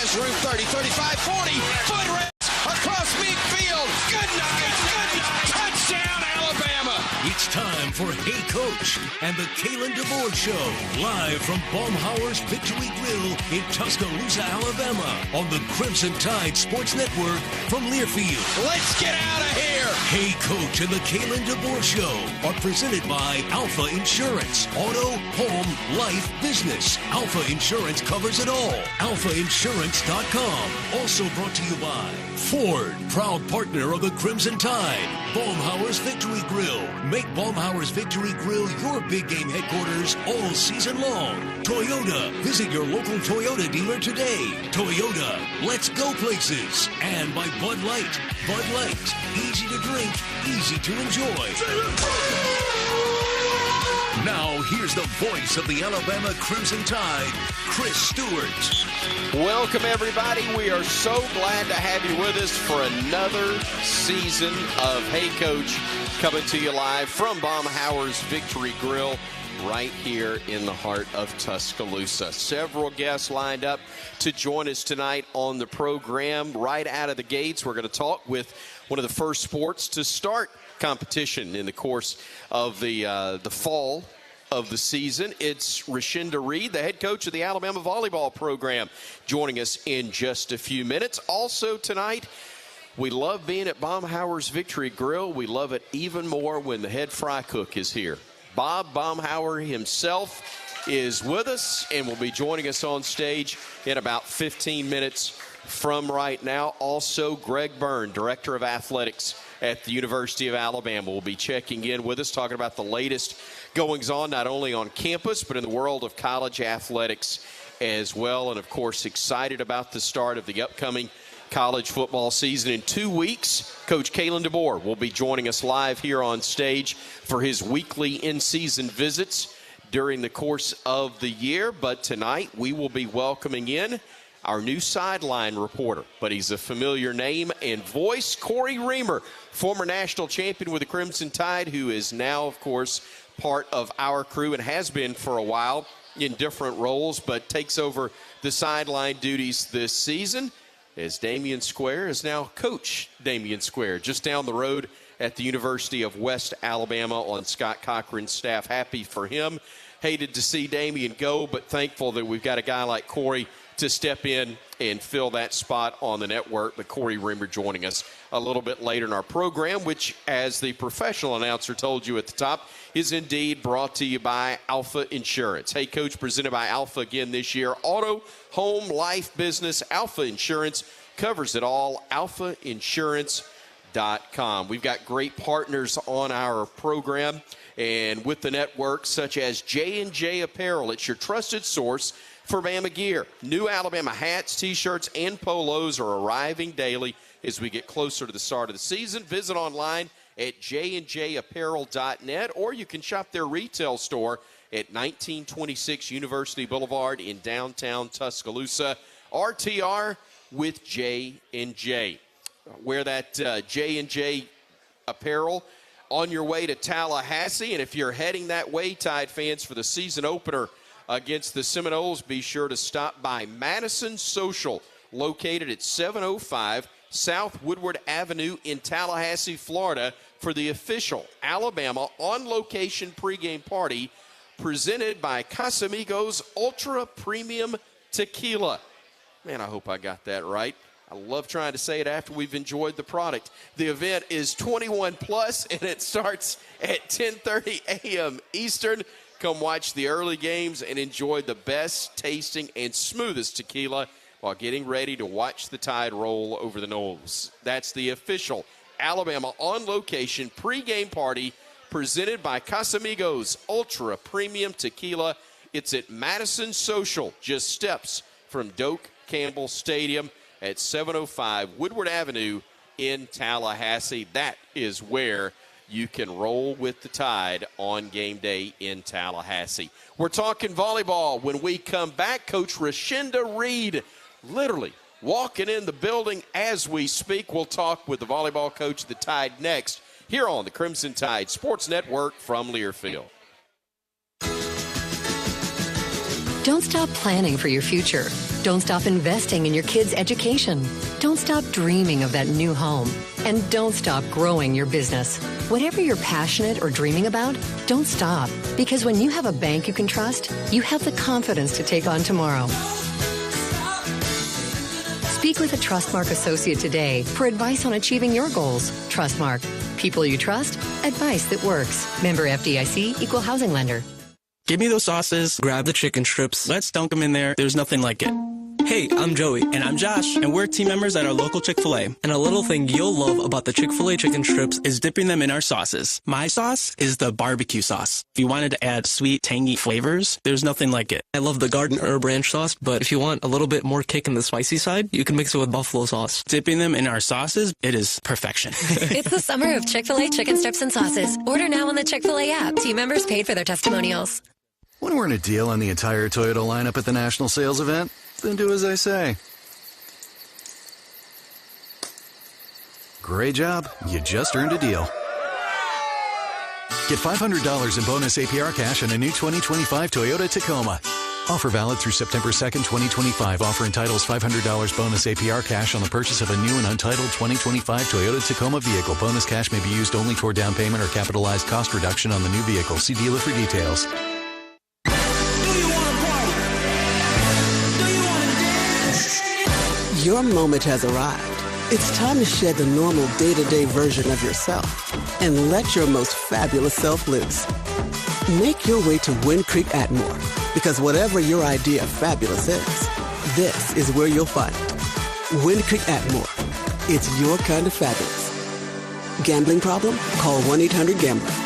There's room 30, 35, 40. Foot race across midfield. Good night. Touchdown, Alabama. It's time for Hey Coach and the Kalen DeBoer Show, live from Baumhower's Victory Grille in Tuscaloosa, Alabama, on the Crimson Tide Sports Network from Learfield. Let's get out of here. Hey Coach and the Kalen DeBoer Show are presented by Alfa Insurance. Auto, home, life, business. Alfa Insurance covers it all. AlfaInsurance.com. Also brought to you by Ford, proud partner of the Crimson Tide. Baumhower's Victory Grille. Make Baumhower's Victory Grille your big game headquarters all season long. Toyota. Visit your local Toyota dealer today. Toyota. Let's go places. And by Bud Light. Bud Light. Easy to drink, easy to enjoy. Now, here's the voice of the Alabama Crimson Tide, Chris Stewart. Welcome, everybody. We are so glad to have you with us for another season of Hey Coach, coming to you live from Baumhower's Victory Grille right here in the heart of Tuscaloosa. Several guests lined up to join us tonight on the program. Right out of the gates, we're going to talk with one of the first sports to start competition in the course of the fall of the season. It's Rashinda Reed, the head coach of the Alabama Volleyball program, joining us in just a few minutes. Also tonight, we love being at Baumhower's Victory Grille. We love it even more when the head fry cook is here. Bob Baumhower himself is with us and will be joining us on stage in about 15 minutes from right now. Also, Greg Byrne, Director of Athletics at the University of Alabama, will be checking in with us, talking about the latest goings-on, not only on campus, but in the world of college athletics as well. And, of course, excited about the start of the upcoming college football season. In 2 weeks, Coach Kalen DeBoer will be joining us live here on stage for his weekly in-season visits during the course of the year. But tonight, we will be welcoming in our new sideline reporter, but he's a familiar name and voice, Cory Reamer, former national champion with the Crimson Tide, who is now, of course, part of our crew and has been for a while in different roles, but takes over the sideline duties this season as Damian Square is now Coach Damian Square, just down the road at the University of West Alabama on Scott Cochran's staff. Happy for him. Hated to see Damian go, but thankful that we've got a guy like Cory to step in and fill that spot on the network. But Cory Reamer joining us a little bit later in our program, which, as the professional announcer told you at the top, is indeed brought to you by Alfa Insurance. Hey Coach, presented by Alfa again this year. Auto, home, life, business. Alfa Insurance covers it all. AlfaInsurance.com. We've got great partners on our program and with the network, such as J&J Apparel. It's your trusted source for Bama gear. New Alabama hats, T-shirts, and polos are arriving daily as we get closer to the start of the season. Visit online at jnjapparel.net, or you can shop their retail store at 1926 University Boulevard in downtown Tuscaloosa. RTR with J&J. Wear that J&J apparel on your way to Tallahassee, and if you're heading that way, Tide fans, for the season opener against the Seminoles, be sure to stop by Madison Social, located at 705 South Woodward Avenue in Tallahassee, Florida, for the official Alabama on-location pregame party presented by Casamigos Ultra Premium Tequila. Man, I hope I got that right. I love trying to say it after we've enjoyed the product. The event is 21 plus, and it starts at 10:30 a.m. Eastern. Come watch the early games and enjoy the best tasting and smoothest tequila while getting ready to watch the Tide roll over the Knolls. That's the official Alabama on-location pregame party presented by Casamigos Ultra Premium Tequila. It's at Madison Social, just steps from Doak Campbell Stadium at 705 Woodward Avenue in Tallahassee. That is where you can roll with the Tide on game day in Tallahassee. We're talking volleyball. When we come back, Coach Rashinda Reed literally walking in the building as we speak. We'll talk with the volleyball coach of the Tide next here on the Crimson Tide Sports Network from Learfield. Don't stop planning for your future. Don't stop investing in your kids' education. Don't stop dreaming of that new home. And don't stop growing your business. Whatever you're passionate or dreaming about, don't stop. Because when you have a bank you can trust, you have the confidence to take on tomorrow. Speak with a Trustmark associate today for advice on achieving your goals. Trustmark. People you trust. Advice that works. Member FDIC, Equal Housing Lender. Give me those sauces, grab the chicken strips, let's dunk them in there. There's nothing like it. Hey, I'm Joey. And I'm Josh. And we're team members at our local Chick-fil-A. And a little thing you'll love about the Chick-fil-A chicken strips is dipping them in our sauces. My sauce is the barbecue sauce. If you wanted to add sweet, tangy flavors, there's nothing like it. I love the garden herb ranch sauce, but if you want a little bit more kick in the spicy side, you can mix it with buffalo sauce. Dipping them in our sauces, it is perfection. It's the summer of Chick-fil-A chicken strips and sauces. Order now on the Chick-fil-A app. Team members paid for their testimonials. Want to earn a deal on the entire Toyota lineup at the national sales event? Then do as I say. Great job. You just earned a deal. Get $500 in bonus APR cash on a new 2025 Toyota Tacoma. Offer valid through September 2nd, 2025. Offer entitles $500 bonus APR cash on the purchase of a new and untitled 2025 Toyota Tacoma vehicle. Bonus cash may be used only toward down payment or capitalized cost reduction on the new vehicle. See dealer for details. Your moment has arrived. It's time to shed the normal day-to-day version of yourself and let your most fabulous self loose. Make your way to Wind Creek Atmore, because whatever your idea of fabulous is, this is where you'll find it. Wind Creek Atmore. It's your kind of fabulous. Gambling problem? Call 1-800-GAMBLER.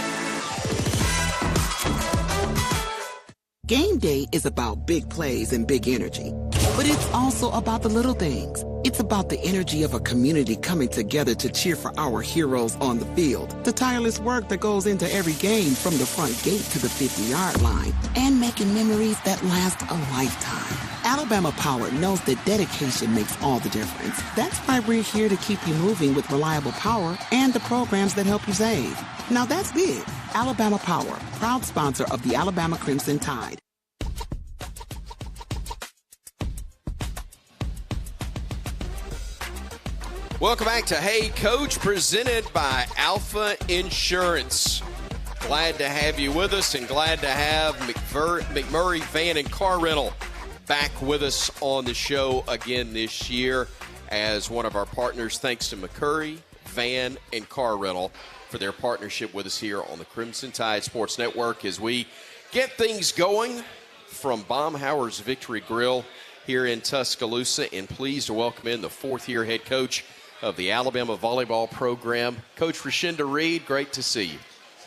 Game day is about big plays and big energy. But it's also about the little things. It's about the energy of a community coming together to cheer for our heroes on the field. The tireless work that goes into every game from the front gate to the 50-yard line. And making memories that last a lifetime. Alabama Power knows that dedication makes all the difference. That's why we're here to keep you moving with reliable power and the programs that help you save. Now that's big. Alabama Power, proud sponsor of the Alabama Crimson Tide. Welcome back to Hey Coach, presented by Alfa Insurance. Glad to have you with us and glad to have McMurray Van and Car Rental back with us on the show again this year as one of our partners. Thanks to McCurry, Van, and Car Rental for their partnership with us here on the Crimson Tide Sports Network as we get things going from Baumhower's Victory Grille here in Tuscaloosa. And pleased to welcome in the fourth-year head coach of the Alabama volleyball program, Coach Rashinda Reed. Great to see you.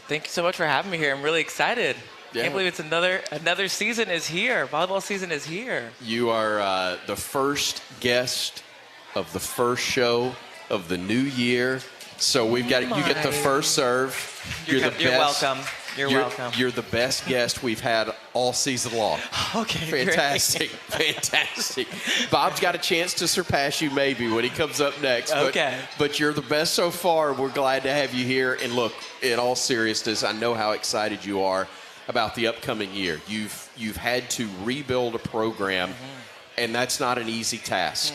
Thank you so much for having me here. I'm really excited. Yeah. Can't believe it's another season is here. Volleyball season is here. You are the first guest of the first show of the new year. So we've got you get the first serve. You're the best. You're welcome. You're welcome. You're the best guest we've had all season long. Okay, fantastic, great. fantastic. Bob's got a chance to surpass you maybe when he comes up next. Okay. But you're the best so far. We're glad to have you here. And look, in all seriousness, I know how excited you are about the upcoming year. You've had to rebuild a program, and that's not an easy task.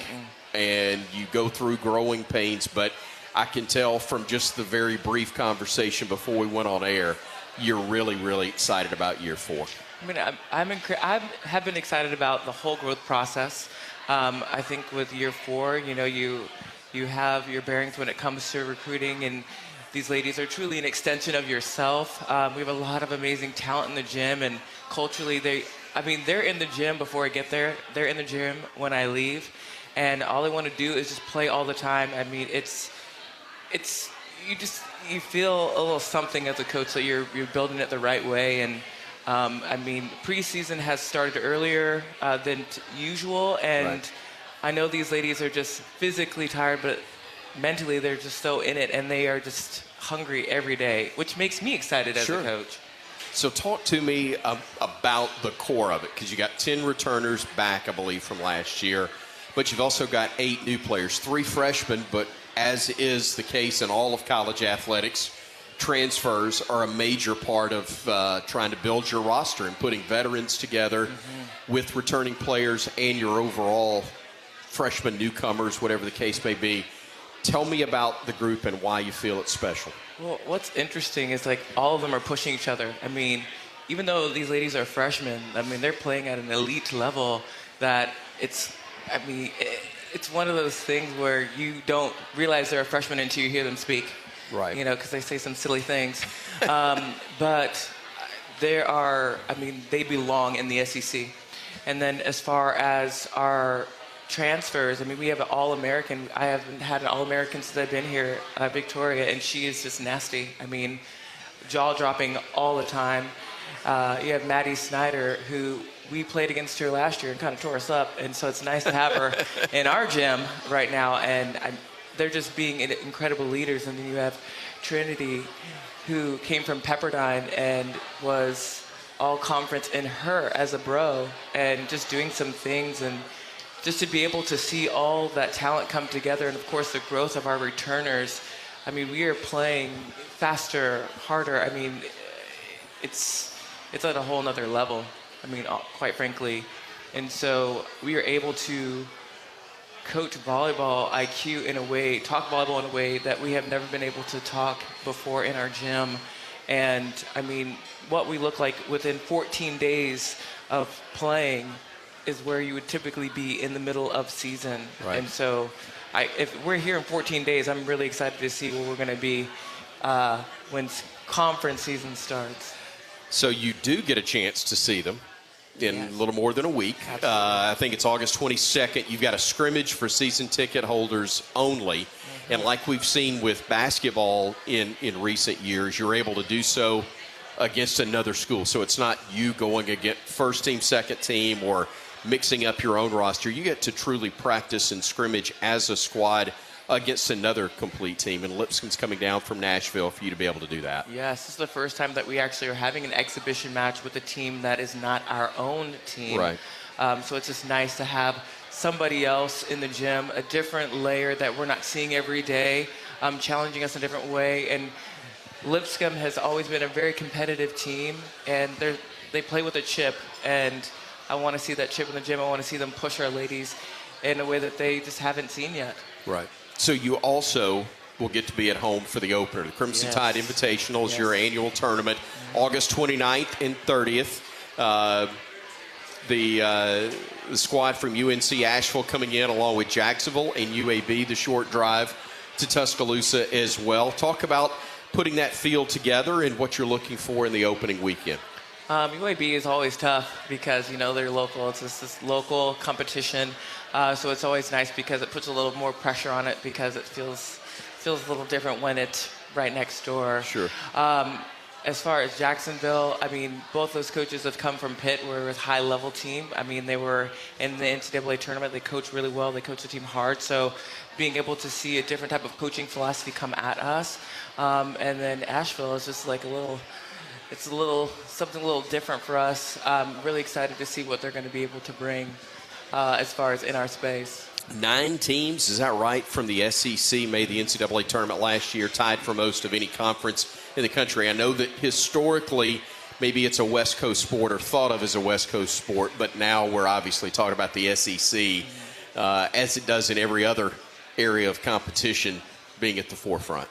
And you go through growing pains, but I can tell from just the very brief conversation before we went on air, you're really, really excited about year 4. I mean, I have been excited about the whole growth process. I think with year 4, you have your bearings when it comes to recruiting, and these ladies are truly an extension of yourself. We have a lot of amazing talent in the gym, and culturally, they're in the gym before I get there. They're in the gym when I leave, and all they want to do is just play all the time. I mean, you feel a little something as a coach that you're building it the right way. And preseason has started earlier than usual, and right. I know these ladies are just physically tired, but mentally they're just so in it, and they are just hungry every day, which makes me excited as a coach. So talk to me about the core of it, because you got 10 returners back, I believe, from last year, but you've also got 8 new players, 3 freshmen, but as is the case in all of college athletics, transfers are a major part of trying to build your roster and putting veterans together with returning players and your overall freshman newcomers, whatever the case may be. Tell me about the group and why you feel it's special. Well, what's interesting is, like, all of them are pushing each other. I mean, even though these ladies are freshmen, I mean, they're playing at an elite level that it's one of those things where you don't realize they're a freshman until you hear them speak. Right. You know, because they say some silly things. But they belong in the SEC. And then as far as our transfers, I mean, we have an All-American. I haven't had an All-American since I've been here, Victoria, and she is just nasty. I mean, jaw-dropping all the time. You have Maddie Snyder, who we played against her last year and kind of tore us up, and so it's nice to have her in our gym right now, and they're just being incredible leaders. And then you have Trinity, who came from Pepperdine and was all-conference in her as a bro, and just doing some things, and just to be able to see all that talent come together, and of course the growth of our returners. I mean, we are playing faster, harder. I mean, it's at a whole nother level. I mean, quite frankly. And so we are able to coach volleyball IQ in a way, talk volleyball in a way that we have never been able to talk before in our gym. And I mean, what we look like within 14 days of playing is where you would typically be in the middle of season. Right. And so if we're here in 14 days, I'm really excited to see where we're going to be when conference season starts. So you do get a chance to see them in a little more than a week. I think it's August 22nd. You've got a scrimmage for season ticket holders only. And like we've seen with basketball in recent years, you're able to do so against another school. So it's not you going against first team, second team, or mixing up your own roster. You get to truly practice and scrimmage as a squad against another complete team. And Lipscomb's coming down from Nashville for you to be able to do that. Yes, this is the first time that we actually are having an exhibition match with a team that is not our own team. Right. So it's just nice to have somebody else in the gym, a different layer that we're not seeing every day, challenging us in a different way. And Lipscomb has always been a very competitive team, and they play with a chip. And I want to see that chip in the gym. I want to see them push our ladies in a way that they just haven't seen yet. Right. So you also will get to be at home for the opener. The Crimson Tide Invitational is your annual tournament, August 29th and 30th. The squad from UNC Asheville coming in along with Jacksonville and UAB, the short drive to Tuscaloosa as well. Talk about putting that field together and what you're looking for in the opening weekend. UAB is always tough because, you know, they're local. It's just this local competition. So it's always nice because it puts a little more pressure on it because it feels a little different when it's right next door. Sure. As far as Jacksonville, I mean, both those coaches have come from Pitt, where it was a high-level team. I mean, they were in the NCAA tournament. They coach really well. They coach the team hard. So being able to see a different type of coaching philosophy come at us. And then Asheville is just like something a little different for us. I'm really excited to see what they're going to be able to bring as far as in our space. 9 teams, is that right, from the SEC made the NCAA tournament last year, tied for most of any conference in the country. I know that historically maybe it's a West Coast sport or thought of as a West Coast sport, but now we're obviously talking about the SEC as it does in every other area of competition being at the forefront.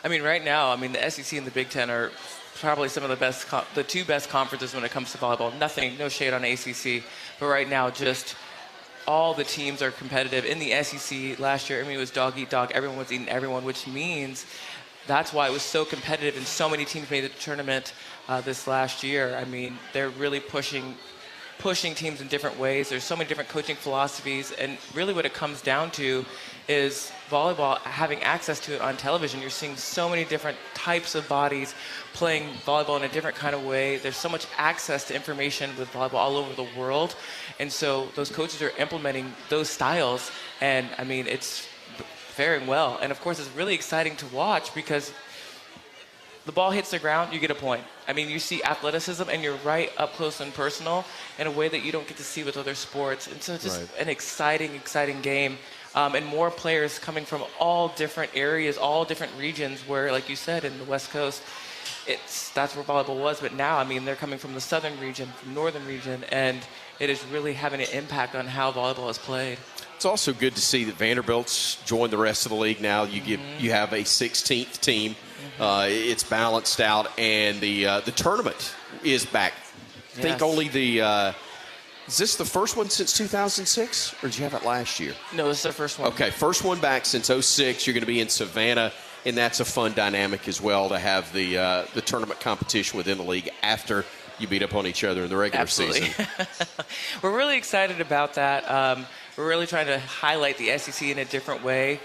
I mean, right now, the SEC and the Big Ten are probably some of the best, the two best conferences when it comes to volleyball. No shade on ACC, but right now, just all the teams are competitive. In the SEC last year, it was dog eat dog. Everyone was eating everyone, which means that's why it was so competitive and so many teams made the tournament this last year. I mean, they're really pushing teams in different ways. There's so many different coaching philosophies, and really what it comes down to is volleyball, having access to it on television. You're seeing so many different types of bodies playing volleyball in a different kind of way. There's so much access to information with volleyball all over the world, and so those coaches are implementing those styles, and it's faring well. And of course, it's really exciting to watch because the ball hits the ground, you get a point. You see athleticism, and you're right up close and personal in a way that you don't get to see with other sports. And so it's just an exciting game. and more players coming from all different areas, all different regions where, like you said, in the West Coast, that's where volleyball was. But now, I mean, they're coming from the southern region, from northern region, and it is really having an impact on how volleyball is played. It's also good to see that Vanderbilt's joined the rest of the league now. You have a 16th team. It's balanced out, and the tournament is back. I think only is this the first one since 2006, or did you have it last year? No, this is the first one. Okay, first one back since 2006. You're going to be in Savannah, and that's a fun dynamic as well to have the tournament competition within the league after you beat up on each other in the regular season. We're really excited about that. We're really trying to highlight the SEC in a different way,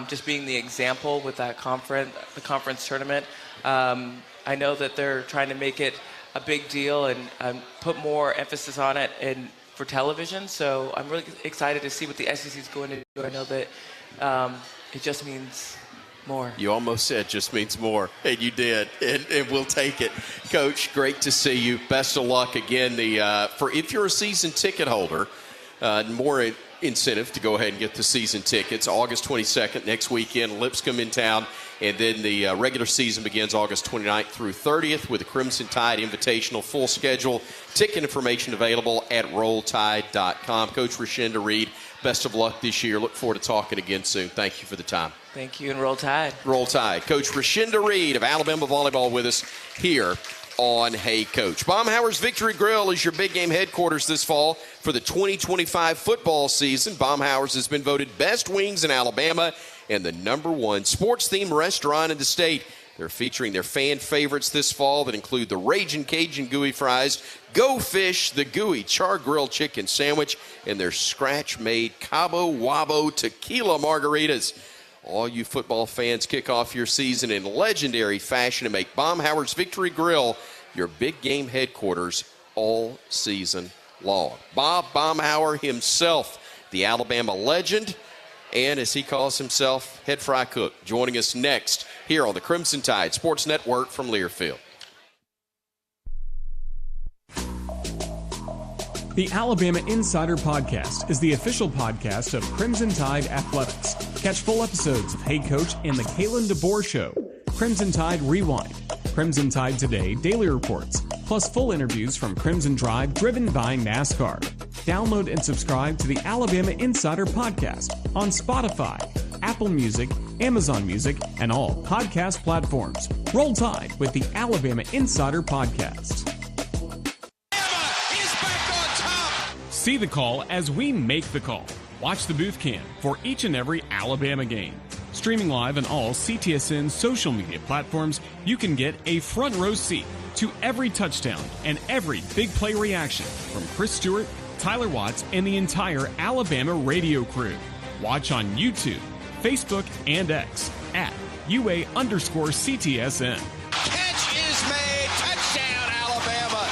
just being the example with that the conference tournament. I know that they're trying to make it a big deal and put more emphasis on it for television. So I'm really excited to see what the SEC is going to do. I know that it just means more. You almost said just means more, and you did, and we'll take it. Coach, great to see you. Best of luck again. If you're a season ticket holder, more incentive to go ahead and get the season tickets. August 22nd, next weekend, Lipscomb in town. And then the regular season begins August 29th through 30th with the Crimson Tide Invitational full schedule. Ticket information available at rolltide.com. Coach Rashinda Reed, best of luck this year. Look forward to talking again soon. Thank you for the time. Thank you, and Roll Tide. Roll Tide. Coach Rashinda Reed of Alabama Volleyball with us here on Hey Coach. Baumhower's Victory Grille is your big game headquarters this fall for the 2025 football season. Baumhower's has been voted best wings in Alabama and the #1 sports-themed restaurant in the state. They're featuring their fan favorites this fall that include the Ragin' Cajun Gooey Fries, Go Fish, the Gooey Char Grilled Chicken Sandwich, and their scratch-made Cabo Wabo Tequila Margaritas. All you football fans, kick off your season in legendary fashion and make Baumhower's Victory Grille your big game headquarters all season long. Bob Baumhower himself, the Alabama legend, and as he calls himself, head fry cook, joining us next here on the Crimson Tide Sports Network from Learfield. The Alabama Insider Podcast is the official podcast of Crimson Tide Athletics. Catch full episodes of Hey Coach and the Kalen DeBoer Show, Crimson Tide Rewind, Crimson Tide Today Daily Reports, plus full interviews from Crimson Drive driven by NASCAR. Download and subscribe to the Alabama Insider Podcast on Spotify, Apple Music, Amazon Music, and all podcast platforms. Roll Tide with the Alabama Insider Podcast. See the call as we make the call. Watch the booth cam for each and every Alabama game. Streaming live on all CTSN social media platforms, you can get a front row seat to every touchdown and every big play reaction from Chris Stewart, Tyler Watts, and the entire Alabama radio crew. Watch on YouTube, Facebook, and X at UA_CTSN. Catch is made. Touchdown, Alabama.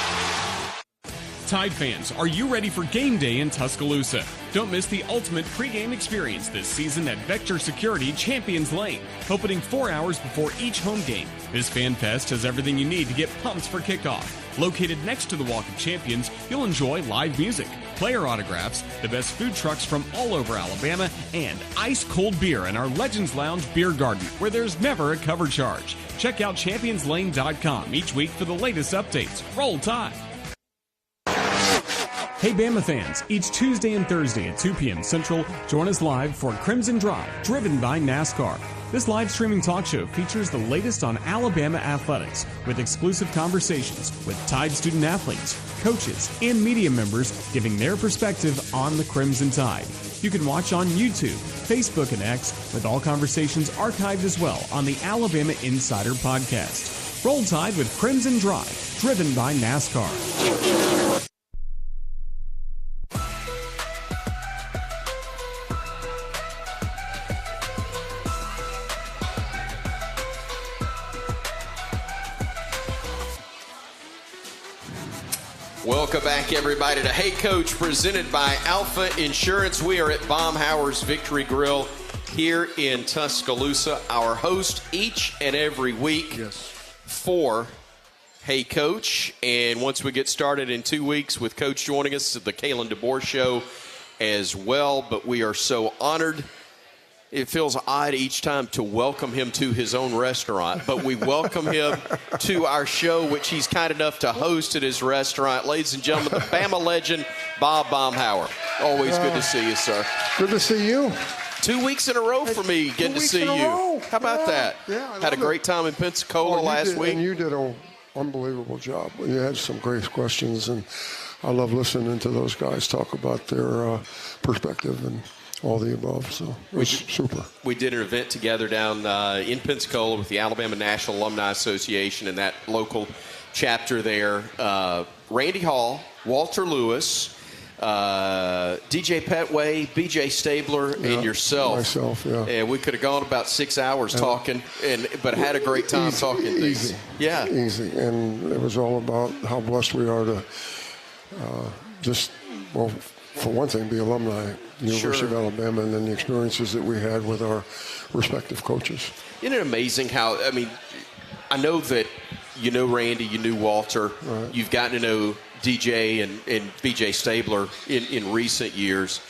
Tide fans, are you ready for game day in Tuscaloosa? Don't miss the ultimate pregame experience this season at Vector Security Champions Lane, opening 4 hours before each home game. This fan fest has everything you need to get pumped for kickoff. Located next to the Walk of Champions, you'll enjoy live music, player autographs, the best food trucks from all over Alabama, and ice-cold beer in our Legends Lounge beer garden, where there's never a cover charge. Check out ChampionsLane.com each week for the latest updates. Roll Tide! Hey Bama fans, each Tuesday and Thursday at 2 p.m. Central, join us live for Crimson Drive, driven by NASCAR. This live streaming talk show features the latest on Alabama athletics with exclusive conversations with Tide student athletes, coaches, and media members giving their perspective on the Crimson Tide. You can watch on YouTube, Facebook, and X, with all conversations archived as well on the Alabama Insider Podcast. Roll Tide with Crimson Drive, driven by NASCAR. Welcome back, everybody, to Hey Coach, presented by Alfa Insurance. We are at Baumhower's Victory Grille here in Tuscaloosa. Our host each and every week for Hey Coach. And once we get started in 2 weeks with Coach joining us at the Kalen DeBoer Show as well. But we are so honored it feels odd each time to welcome him to his own restaurant, but we welcome him to our show, which he's kind enough to host at his restaurant. Ladies and gentlemen, the Bama legend, Bob Baumhower. Always good to see you, sir. Good to see you. 2 weeks in a row for me getting to see you. How about that? Yeah, had a great time in Pensacola last week. And you did an unbelievable job. You had some great questions, and I love listening to those guys talk about their perspective and all the above. So it was super. We did an event together down in Pensacola with the Alabama National Alumni Association and that local chapter there. Randy Hall, Walter Lewis, DJ Petway, BJ Stabler, and yourself. Myself, yeah. And we could have gone about 6 hours talking, but had a great time talking things. Easy. Yeah. Easy. And it was all about how blessed we are to for one thing, be alumni at the University of Alabama, and then the experiences that we had with our respective coaches. Isn't it amazing how, I know that you know Randy, you knew Walter, you've gotten to know DJ and BJ Stabler in recent years,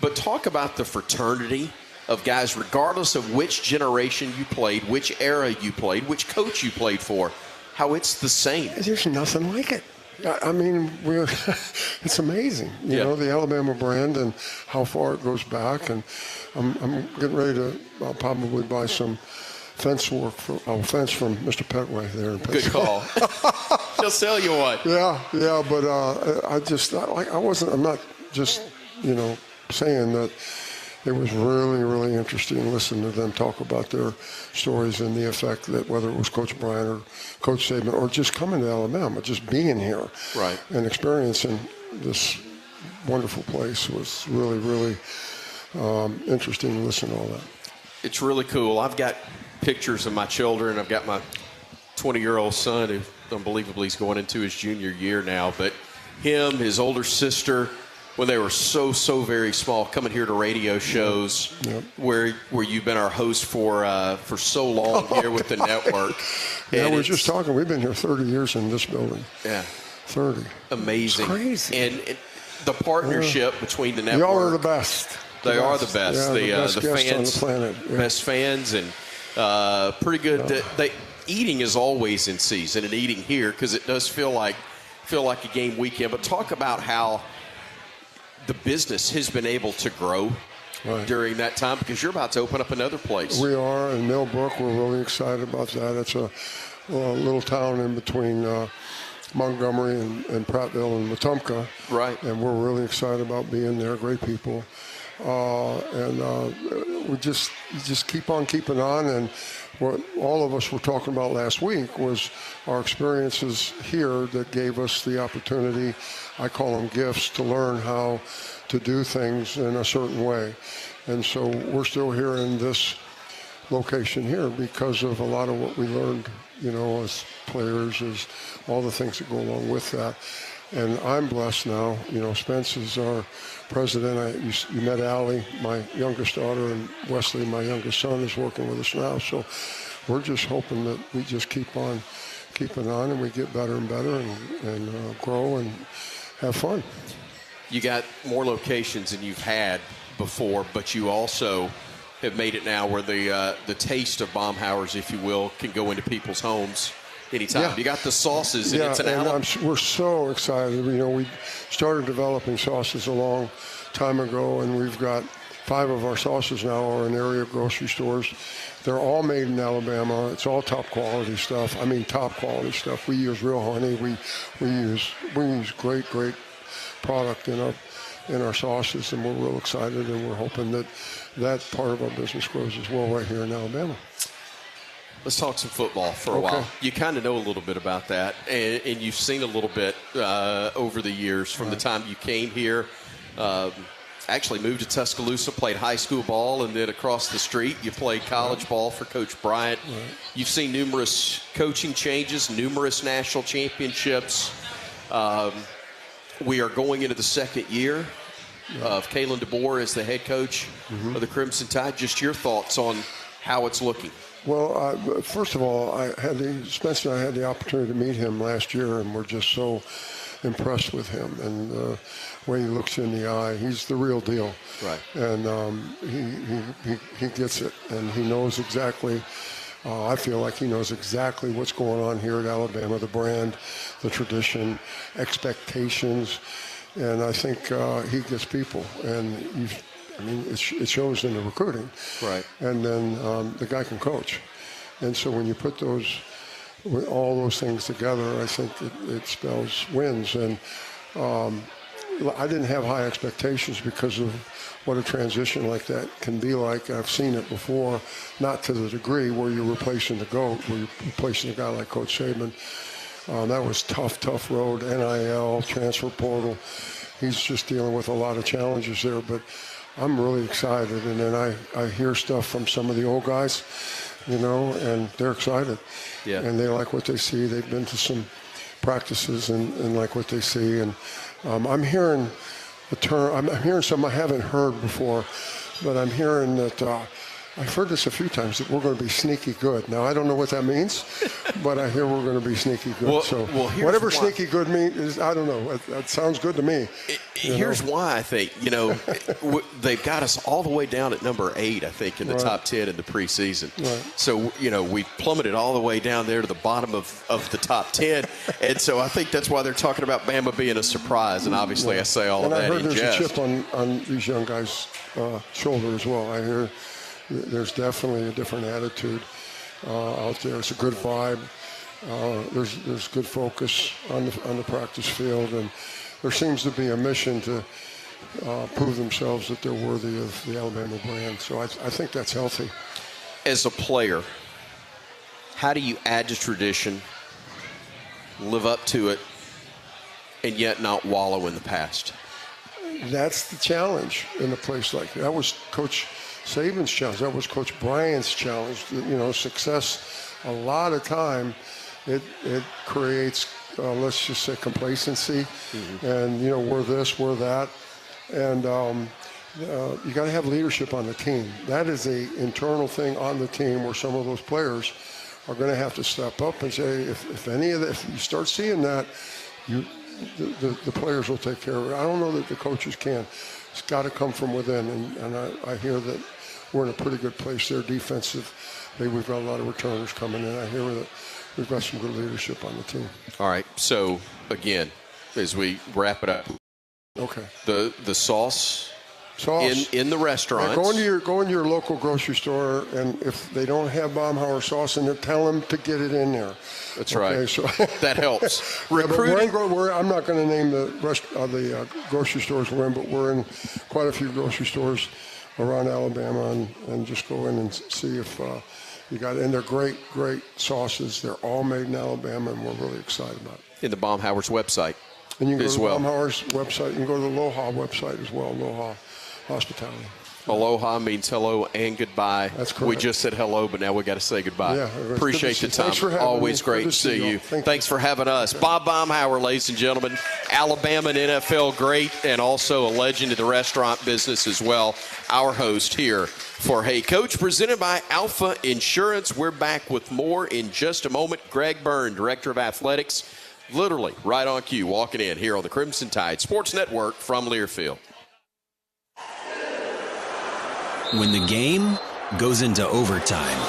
but talk about the fraternity of guys, regardless of which generation you played, which era you played, which coach you played for, how it's the same. There's nothing like it. I mean, it's amazing, you know, the Alabama brand and how far it goes back. And I'm getting ready to probably buy some fence from Mr. Petway there in Pensacola. Good call. He'll sell you one. Yeah, but I'm not just, saying that. It was really, really interesting listening to them talk about their stories and the effect that whether it was Coach Bryant or Coach Saban or just coming to Alabama, just being here and experiencing this wonderful place was really, really interesting to listen to all that. It's really cool. I've got pictures of my children. I've got my 20-year-old son who unbelievably is going into his junior year now, but him, his older sister, when they were so very small, coming here to radio shows where you've been our host for so long here with the network. Yeah, we were just talking. We've been here 30 years in this building. Yeah. 30. Amazing. It's crazy. And the partnership between the network. Y'all are the best. They are the best. Yeah, the best fans, on the planet. Best fans, and pretty good. Eating is always in season, and eating here because it does feel like a game weekend. But talk about how the business has been able to grow during that time, because you're about to open up another place. We are in Millbrook. We're really excited about that. It's a little town in between Montgomery and Prattville and Wetumpka. Right. And we're really excited about being there. Great people. We just keep on keeping on. And what all of us were talking about last week was our experiences here that gave us the opportunity, I call them gifts, to learn how to do things in a certain way. And so we're still here in this location here because of a lot of what we learned, as players, as all the things that go along with that. And I'm blessed now. Spence is our president. You met Allie, my youngest daughter, and Wesley, my youngest son, is working with us now. So we're just hoping that we just keep on keeping on and we get better and better and grow and have fun. You got more locations than you've had before, but you also have made it now where the taste of Baumhower's, if you will, can go into people's homes anytime. Yeah. You got the sauces, and it's an element. We're so excited. We started developing sauces a long time ago, and we've got 5 of our sauces now are in area grocery stores. They're all made in Alabama. It's all top quality stuff. Top quality stuff. We use real honey. We use great product in our sauces, and we're real excited, and we're hoping that part of our business grows as well right here in Alabama. Let's talk some football for a while. You kind of know a little bit about that, and you've seen a little bit over the years from the time you came here. Actually moved to Tuscaloosa, played high school ball, and then across the street you played college ball for Coach Bryant. You've seen numerous coaching changes, numerous national championships. We are going into the second year of Kalen DeBoer as the head coach of the Crimson Tide. Just your thoughts on how it's looking. Well, first of all, Spencer and I had the opportunity to meet him last year, and we're just so impressed with him and the way he looks in the eye. He's the real deal. Right. And he gets it, and he knows exactly. I feel like he knows exactly what's going on here at Alabama, the brand, the tradition, expectations, and I think he gets people. And it shows in the recruiting. Right. And then the guy can coach. And so when you put all those things together, I think it spells wins. And I didn't have high expectations because of what a transition like that can be like. I've seen it before, not to the degree where you're replacing the GOAT, where you're replacing a guy like Coach Saban. That was tough road, NIL, transfer portal. He's just dealing with a lot of challenges there, but I'm really excited. And then I hear stuff from some of the old guys, and they're excited. Yeah. And they like what they see. They've been to some practices and like what they see. And I'm hearing a term. I'm hearing something I haven't heard before, but I'm hearing that I've heard this a few times, that we're going to be sneaky good. Now, I don't know what that means, but I hear we're going to be sneaky good. Well, whatever sneaky good means, I don't know. That sounds good to me. Here's why I think, they've got us all the way down at number 8, I think, in the top 10 in the preseason. Right. So, we plummeted all the way down there to the bottom of the top 10. And so I think that's why they're talking about Bama being a surprise. And obviously I say all of that in jest. And I heard there's a chip on these young guys' shoulder as well. I hear there's definitely a different attitude out there. It's a good vibe. There's good focus on the practice field, and there seems to be a mission to prove themselves that they're worthy of the Alabama brand. So I think that's healthy. As a player, how do you add to tradition, live up to it, and yet not wallow in the past? That's the challenge in a place like that. That was Coach Saban's challenge. That was Coach Bryant's challenge. Success, a lot of time, it creates, let's just say, complacency. Mm-hmm. And, we're this, we're that. And you got to have leadership on the team. That is a internal thing on the team where some of those players are going to have to step up and say, if you start seeing that, the players will take care of it. I don't know that the coaches can. It's got to come from within, and I hear that we're in a pretty good place there defensively. We've got a lot of returners coming in. I hear that we've got some good leadership on the team. All right. So, again, as we wrap it up, okay. The sauce in the restaurants. Yeah, go into your local grocery store, and if they don't have Baumhower sauce in there, tell them to get it in there. That's right. So that helps. Recruiting. I'm not going to name the grocery stores we're in, but we're in quite a few grocery stores around Alabama, and just go in and see if you got it. And they're great sauces. They're all made in Alabama, and we're really excited about it. In the Baumhower's website. And you can go to Baumhower's website. You can go to the Aloha website as well, Aloha Hospitality. Aloha means hello and goodbye. That's correct. We just said hello, but now we got to say goodbye. Yeah, appreciate the time. Thanks for having Always me. great to see you. Thanks for having us. Okay. Bob Baumhower, ladies and gentlemen, Alabama and NFL great, and also a legend in the restaurant business as well. Our host here for Hey Coach, presented by Alfa Insurance. We're back with more in just a moment. Greg Byrne, Director of Athletics, literally right on cue, walking in here on the Crimson Tide Sports Network from Learfield. When the game goes into overtime.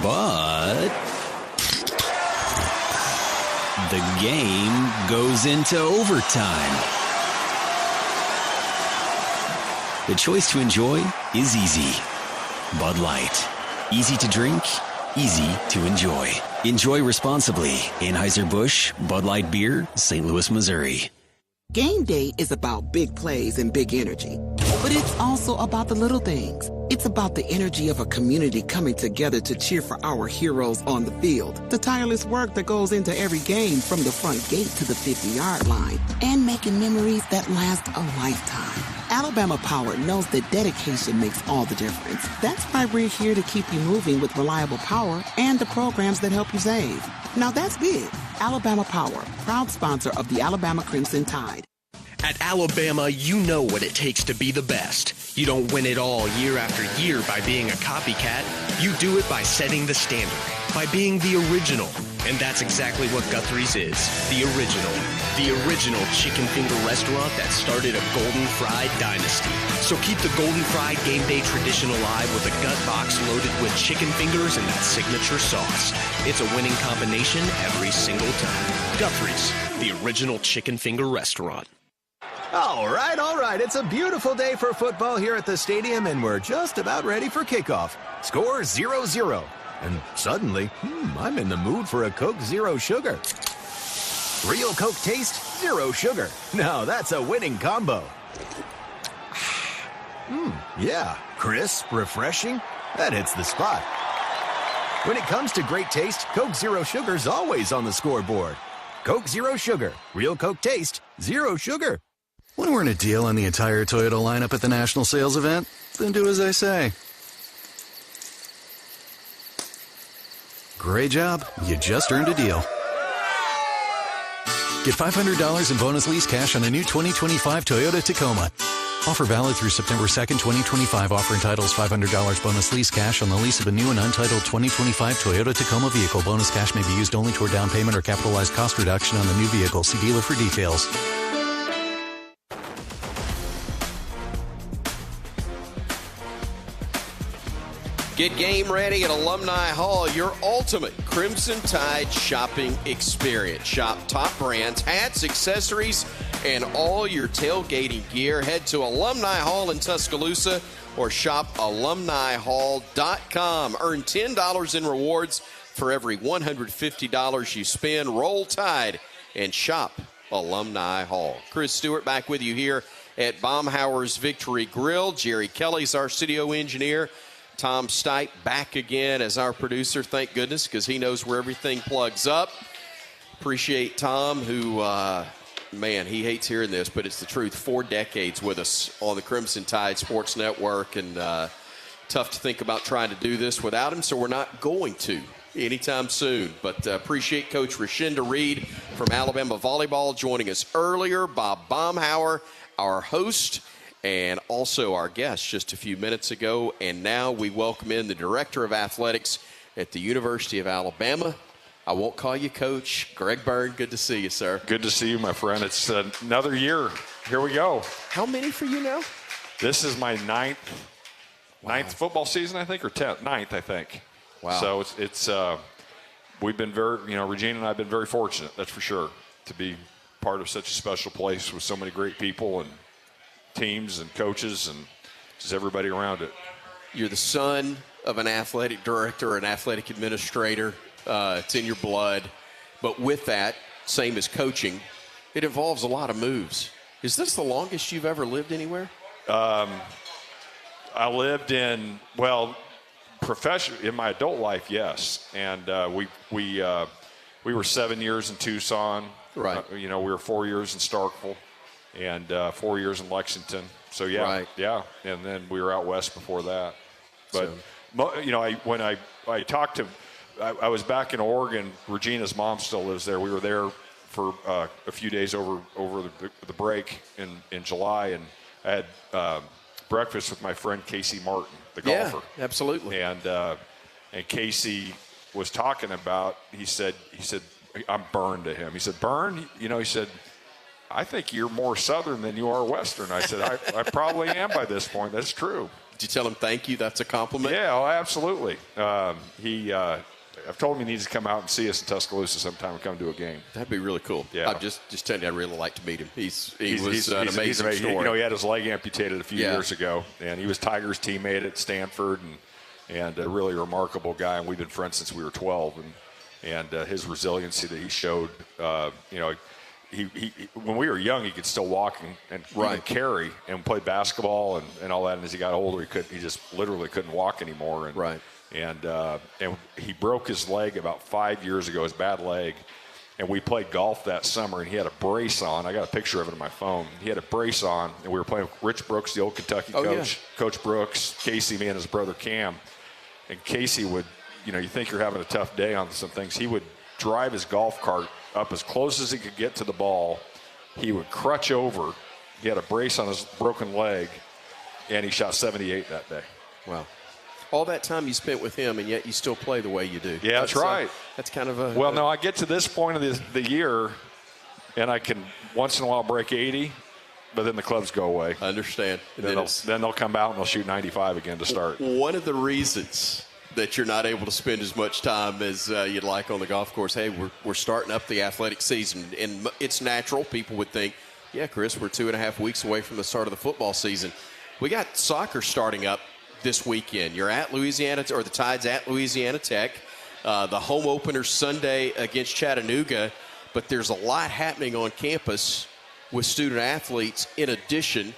But the game goes into overtime. The choice to enjoy is easy. Bud Light. Easy to drink, easy to enjoy. Enjoy responsibly. Anheuser-Busch, Bud Light Beer, St. Louis, Missouri. Game day is about big plays and big energy, but it's also about the little things. It's about the energy of a community coming together to cheer for our heroes on the field, the tireless work that goes into every game from the front gate to the 50-yard line, and making memories that last a lifetime. Alabama Power knows that dedication makes all the difference. That's why we're here to keep you moving with reliable power and the programs that help you save. Now that's big. Alabama Power, proud sponsor of the Alabama Crimson Tide. At Alabama, you know what it takes to be the best. You don't win it all year after year by being a copycat. You do it by setting the standard. by being the original. And that's exactly what Guthrie's is. The original. The original chicken finger restaurant that started a Golden Fried dynasty. So keep the Golden Fried game day tradition alive with a gut box loaded with chicken fingers and that signature sauce. It's a winning combination every single time. Guthrie's, the original chicken finger restaurant. All right. It's a beautiful day for football here at the stadium, and we're just about ready for kickoff. Score 0-0. And suddenly, I'm in the mood for a Coke Zero Sugar. Real Coke taste, zero sugar. Now that's a winning combo. Yeah, crisp, refreshing. That hits the spot. When it comes to great taste, Coke Zero Sugar's always on the scoreboard. Coke Zero Sugar. Real Coke taste, zero sugar. Want to earn a deal on the entire Toyota lineup at the national sales event? Then do as I say. Great job. You just earned a deal. Get $500 in bonus lease cash on a new 2025 Toyota Tacoma. Offer valid through September 2nd, 2025. Offer entitles $500 bonus lease cash on the lease of a new and untitled 2025 Toyota Tacoma vehicle. Bonus cash may be used only toward down payment or capitalized cost reduction on the new vehicle. See dealer for details. Get game ready at Alumni Hall, your ultimate Crimson Tide shopping experience. Shop top brands, hats, accessories, and all your tailgating gear. Head to Alumni Hall in Tuscaloosa or shop alumnihall.com. Earn $10 in rewards for every $150 you spend. Roll Tide and shop Alumni Hall. Chris Stewart back with you here at Baumhower's Victory Grille. Jerry Kelly's our studio engineer. Tom Stipe back again as our producer, thank goodness, because he knows where everything plugs up. Appreciate Tom, who, man, he hates hearing this, but it's the truth. 4 decades with us on the Crimson Tide Sports Network, and tough to think about trying to do this without him, so we're not going to anytime soon. But appreciate Coach Rashinda Reed from Alabama Volleyball joining us earlier. Bob Baumhower, our host, and also our guest just a few minutes ago. And now we welcome in the Director of Athletics at the University of Alabama. I won't call you Coach. Greg Byrne, good to see you, sir. Good to see you, my friend. It's another year. Here we go. How many for you now? This is my ninth football season, I think, or 10th? Ninth, I think. Wow. So it's we've been very, Regina and I have been very fortunate, that's for sure, to be part of such a special place with so many great people and teams and coaches and just everybody around it. You're the son of an athletic director, an athletic administrator. It's in your blood. But with that, same as coaching, it involves a lot of moves. Is this the longest you've ever lived anywhere? I lived in, professionally, in my adult life, yes. And we were 7 years in Tucson. Right. We were 4 years in Starkville. And 4 years in Lexington. So, yeah. Right. Yeah. And then we were out west before that. But, when I talked to – I was back in Oregon. Regina's mom still lives there. We were there for a few days over the break in July. And I had breakfast with my friend Casey Martin, the golfer. Yeah, absolutely. And Casey was talking about – he said I'm Byrne to him. He said, Byrne, he said – I think you're more Southern than you are Western. I said, I probably am by this point. That's true. Did you tell him thank you? That's a compliment? Yeah, absolutely. I've told him he needs to come out and see us in Tuscaloosa sometime and come to a game. That'd be really cool. Yeah. I'm just telling you, I'd really like to meet him. He's an amazing story. He had his leg amputated a few years ago, and he was Tiger's teammate at Stanford and a really remarkable guy, and we've been friends since we were 12. And his resiliency that he showed, He when we were young, he could still walk and even carry and play basketball and all that. And as he got older, he just literally couldn't walk anymore. And he broke his leg about 5 years ago, his bad leg. And we played golf that summer, and he had a brace on. I got a picture of it on my phone. He had a brace on, and we were playing with Rich Brooks, the old Kentucky coach, Coach Brooks, Casey, me, and his brother Cam. And Casey would, you think you're having a tough day on some things. He would drive his golf cart up as close as he could get to the ball. He would crutch over. He had a brace on his broken leg, and he shot 78 that day. Wow. all that time you spent with him, and yet you still play the way you do. Yeah, that's right. That's kind of a well. No, I get to this point of the year, and I can once in a while break 80, but then the clubs go away. I understand. Then they'll come out and they'll shoot 95 again to start. One of the reasons that you're not able to spend as much time as you'd like on the golf course, hey, we're starting up the athletic season, and it's natural. People would think, yeah, Chris, we're 2.5 weeks away from the start of the football season. We got soccer starting up this weekend. You're at Louisiana, or the Tide's at Louisiana Tech. The home opener Sunday against Chattanooga, but there's a lot happening on campus with student athletes in addition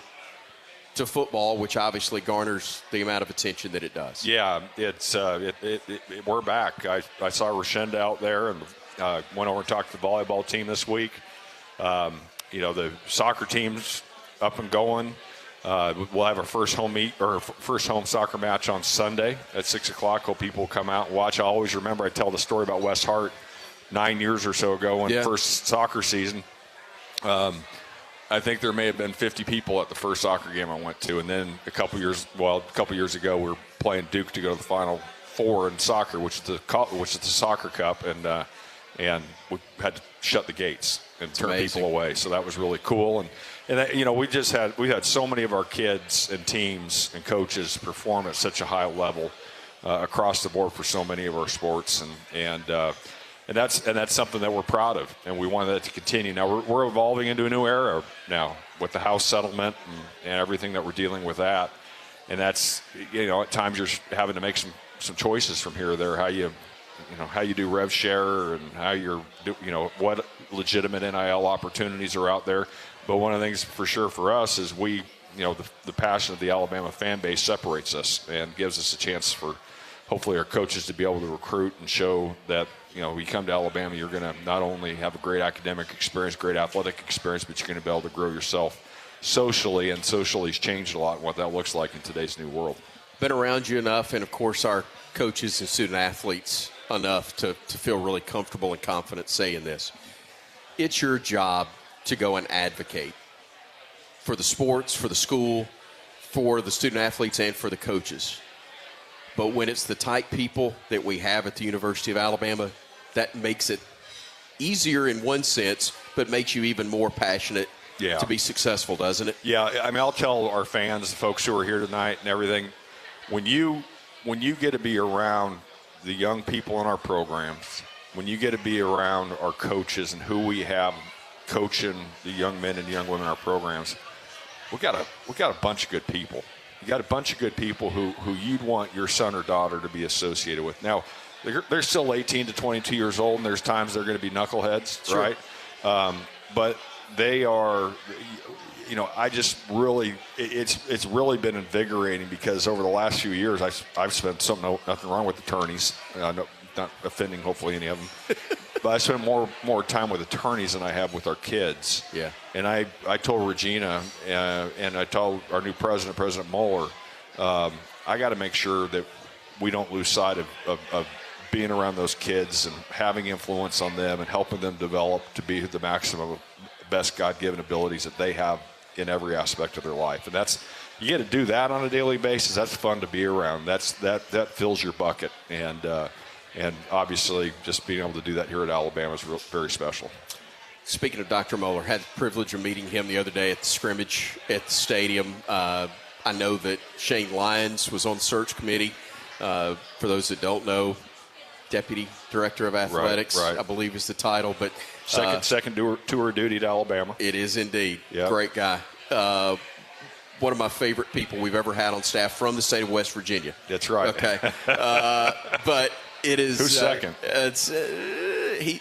to football, which obviously garners the amount of attention that it does. Yeah, it's we're back. I saw Rashinda out there and went over and talked to the volleyball team this week. The soccer team's up and going. We'll have our first home soccer match on Sunday at 6 o'clock. Hope people will come out and watch. I always remember I tell the story about West Hart 9 years or so ago when first soccer season. I think there may have been 50 people at the first soccer game I went to, and then a couple years ago, we were playing Duke to go to the Final Four in soccer, which is the Soccer Cup, and we had to shut the gates and turn people away. So that was really cool, and that, we had so many of our kids and teams and coaches perform at such a high level across the board for so many of our sports, and that's something that we're proud of, and we want that to continue. Now we're evolving into a new era now with the House settlement and everything that we're dealing with that, and that's at times you're having to make some choices from here or there, how you do rev share and how what legitimate NIL opportunities are out there. But one of the things for sure for us is the passion of the Alabama fan base separates us and gives us a chance for hopefully our coaches to be able to recruit and show that when you come to Alabama, you're going to not only have a great academic experience, great athletic experience, but you're going to be able to grow yourself socially, and socially has changed a lot in what that looks like in today's new world. Been around you enough, and of course our coaches and student athletes enough to feel really comfortable and confident saying this. It's your job to go and advocate for the sports, for the school, for the student athletes, and for the coaches. But when it's the type people that we have at the University of Alabama, that makes it easier in one sense, but makes you even more passionate to be successful, doesn't it? Yeah, I mean, I'll tell our fans, the folks who are here tonight and everything, when you get to be around the young people in our programs, when you get to be around our coaches and who we have coaching the young men and young women in our programs, we got a bunch of good people. You got a bunch of good people who you'd want your son or daughter to be associated with. Now, they're still 18 to 22 years old, and there's times they're going to be knuckleheads, sure, right? But they are, I just really, it's really been invigorating because over the last few years, I've spent nothing wrong with attorneys, not offending hopefully any of them, but I spend more time with attorneys than I have with our kids. Yeah. And I told Regina and I told our new president, President Moeller, I got to make sure that we don't lose sight of being around those kids and having influence on them and helping them develop to be the maximum of best God-given abilities that they have in every aspect of their life. And you get to do that on a daily basis. That's fun to be around. That fills your bucket. And obviously just being able to do that here at Alabama is very special. Speaking of Dr. Moeller, had the privilege of meeting him the other day at the scrimmage at the stadium. I know that Shane Lyons was on the search committee. For those that don't know, Deputy Director of Athletics, right. I believe is the title. But second tour of duty to Alabama. It is indeed. Yep. Great guy. One of my favorite people we've ever had on staff from the state of West Virginia. That's right. Okay. But it is. Who's second?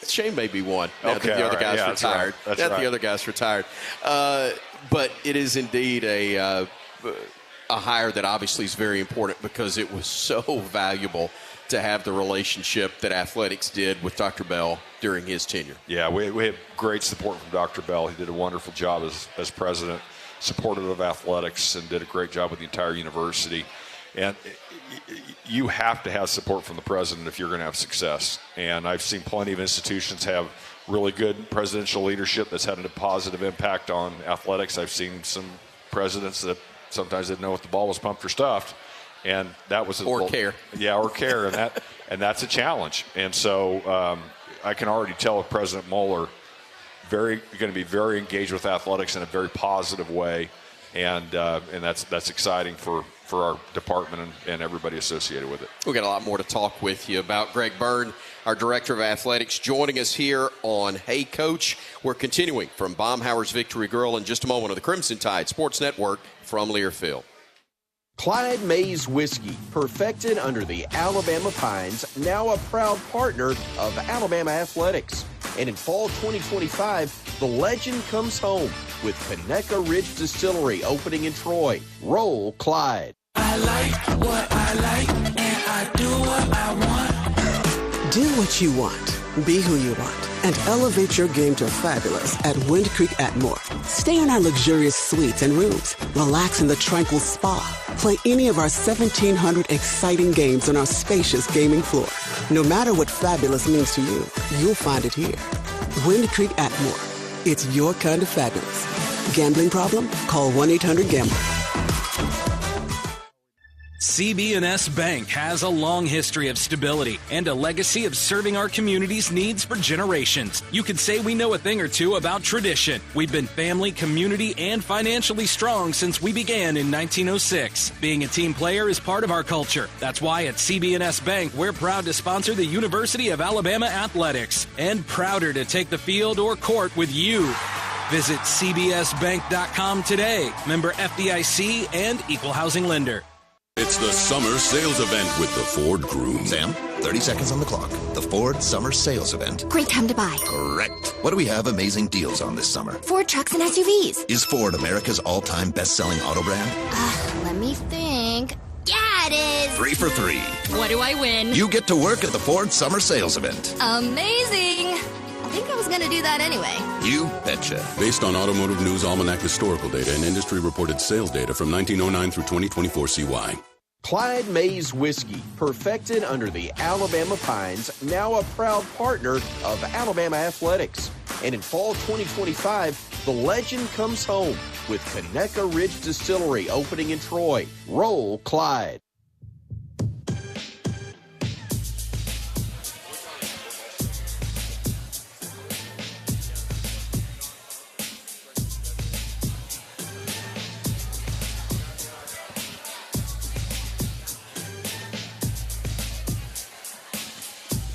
Shane may be one. Now okay, that the other guy's yeah, retired. That's right. The other guy's retired. But it is indeed a hire that obviously is very important because it was so valuable to have the relationship that athletics did with Dr. Bell during his tenure. Yeah, we had great support from Dr. Bell. He did a wonderful job as president, supportive of athletics, and did a great job with the entire university. And you have to have support from the president if you're going to have success. And I've seen plenty of institutions have really good presidential leadership that's had a positive impact on athletics. I've seen some presidents that sometimes didn't know if the ball was pumped or stuffed. and that was care. Yeah, or care, and that's a challenge. And so I can already tell with President Mueller, going to be very engaged with athletics in a very positive way, and that's exciting for our department and everybody associated with it. We've got a lot more to talk with you about. Greg Byrne, our Director of Athletics, joining us here on Hey Coach. We're continuing from Baumhower's Victory Grille in just a moment on the Crimson Tide Sports Network from Learfield. Clyde Mays Whiskey, perfected under the Alabama Pines, now a proud partner of Alabama Athletics. And in fall 2025, the legend comes home with Conecuh Ridge Distillery opening in Troy. Roll Clyde. I like what I like, and I do what I want. Do what you want. Be who you want. And elevate your game to fabulous at Wind Creek Atmore. Stay in our luxurious suites and rooms. Relax in the tranquil spa. Play any of our 1,700 exciting games on our spacious gaming floor. No matter what fabulous means to you, you'll find it here. Wind Creek Atmore. It's your kind of fabulous. Gambling problem? Call 1-800-GAMBLER. CB&S Bank has a long history of stability and a legacy of serving our community's needs for generations. You could say we know a thing or two about tradition. We've been family, community, and financially strong since we began in 1906. Being a team player is part of our culture. That's why at CB&S Bank, we're proud to sponsor the University of Alabama Athletics and prouder to take the field or court with you. Visit cbsbank.com today. Member FDIC and Equal Housing Lender. It's the summer sales event with the Ford Groom. Sam, 30 seconds on the clock. The Ford Summer Sales Event. Great time to buy. Correct. What do we have amazing deals on this summer? Ford trucks and SUVs. Is Ford America's all-time best-selling auto brand? Let me think. Yeah, it is. 3 for 3. What do I win? You get to work at the Ford Summer Sales Event. Amazing. I think I was going to do that anyway. You betcha. Based on Automotive News Almanac historical data and industry-reported sales data from 1909 through 2024 CY. Clyde Mays Whiskey, perfected under the Alabama Pines, now a proud partner of Alabama Athletics. And in fall 2025, the legend comes home with Conecuh Ridge Distillery opening in Troy. Roll Clyde.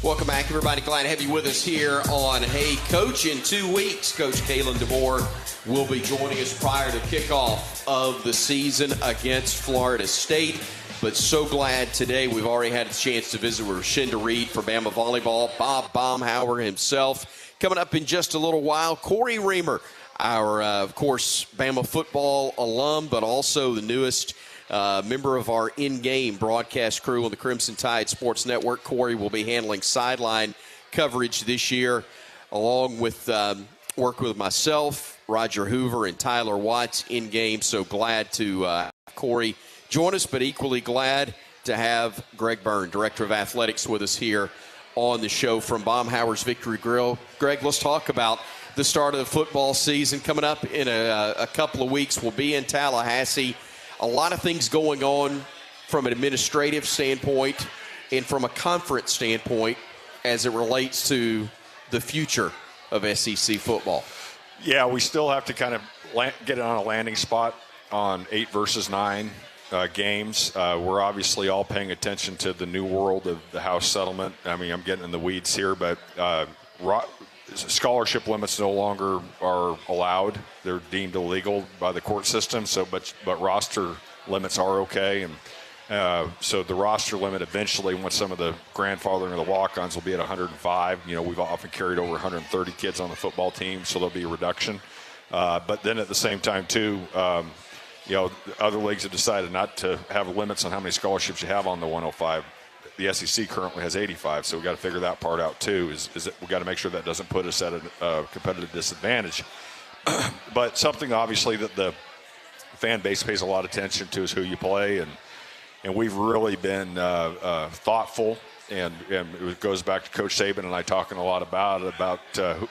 Welcome back, everybody. Glad to have you with us here on Hey Coach. In 2 weeks, Coach Kalen DeBoer will be joining us prior to kickoff of the season against Florida State. But so glad today we've already had a chance to visit with Rashinda Reed for Bama Volleyball, Bob Baumhower himself. Coming up in just a little while, Cory Reamer, our, of course, Bama football alum, but also the newest member of our in-game broadcast crew on the Crimson Tide Sports Network. Cory will be handling sideline coverage this year, along with work with myself, Roger Hoover, and Tyler Watts in-game. So glad to have Cory join us, but equally glad to have Greg Byrne, Director of Athletics, with us here on the show from Baumhower's Victory Grille. Greg, let's talk about the start of the football season coming up in a couple of weeks. We'll be in Tallahassee. A lot of things going on from an administrative standpoint and from a conference standpoint as it relates to the future of SEC football. Yeah, we still have to kind of get it on a landing spot on 8 versus 9 games. We're obviously all paying attention to the new world of the House settlement. I mean, I'm getting in the weeds here, but scholarship limits no longer are allowed. They're deemed illegal by the court system. So, but roster limits are okay, and so the roster limit eventually, once some of the grandfathering of the walk-ons, will be at 105. You know, we've often carried over 130 kids on the football team, so there'll be a reduction. But then at the same time, too, you know, other leagues have decided not to have limits on how many scholarships you have on the 105. The SEC currently has 85, so we've got to figure that part out too. Is that we've got to make sure that doesn't put us at a competitive disadvantage. But something obviously that the fan base pays a lot of attention to is who you play, and we've really been thoughtful. And it goes back to Coach Saban and I talking a lot about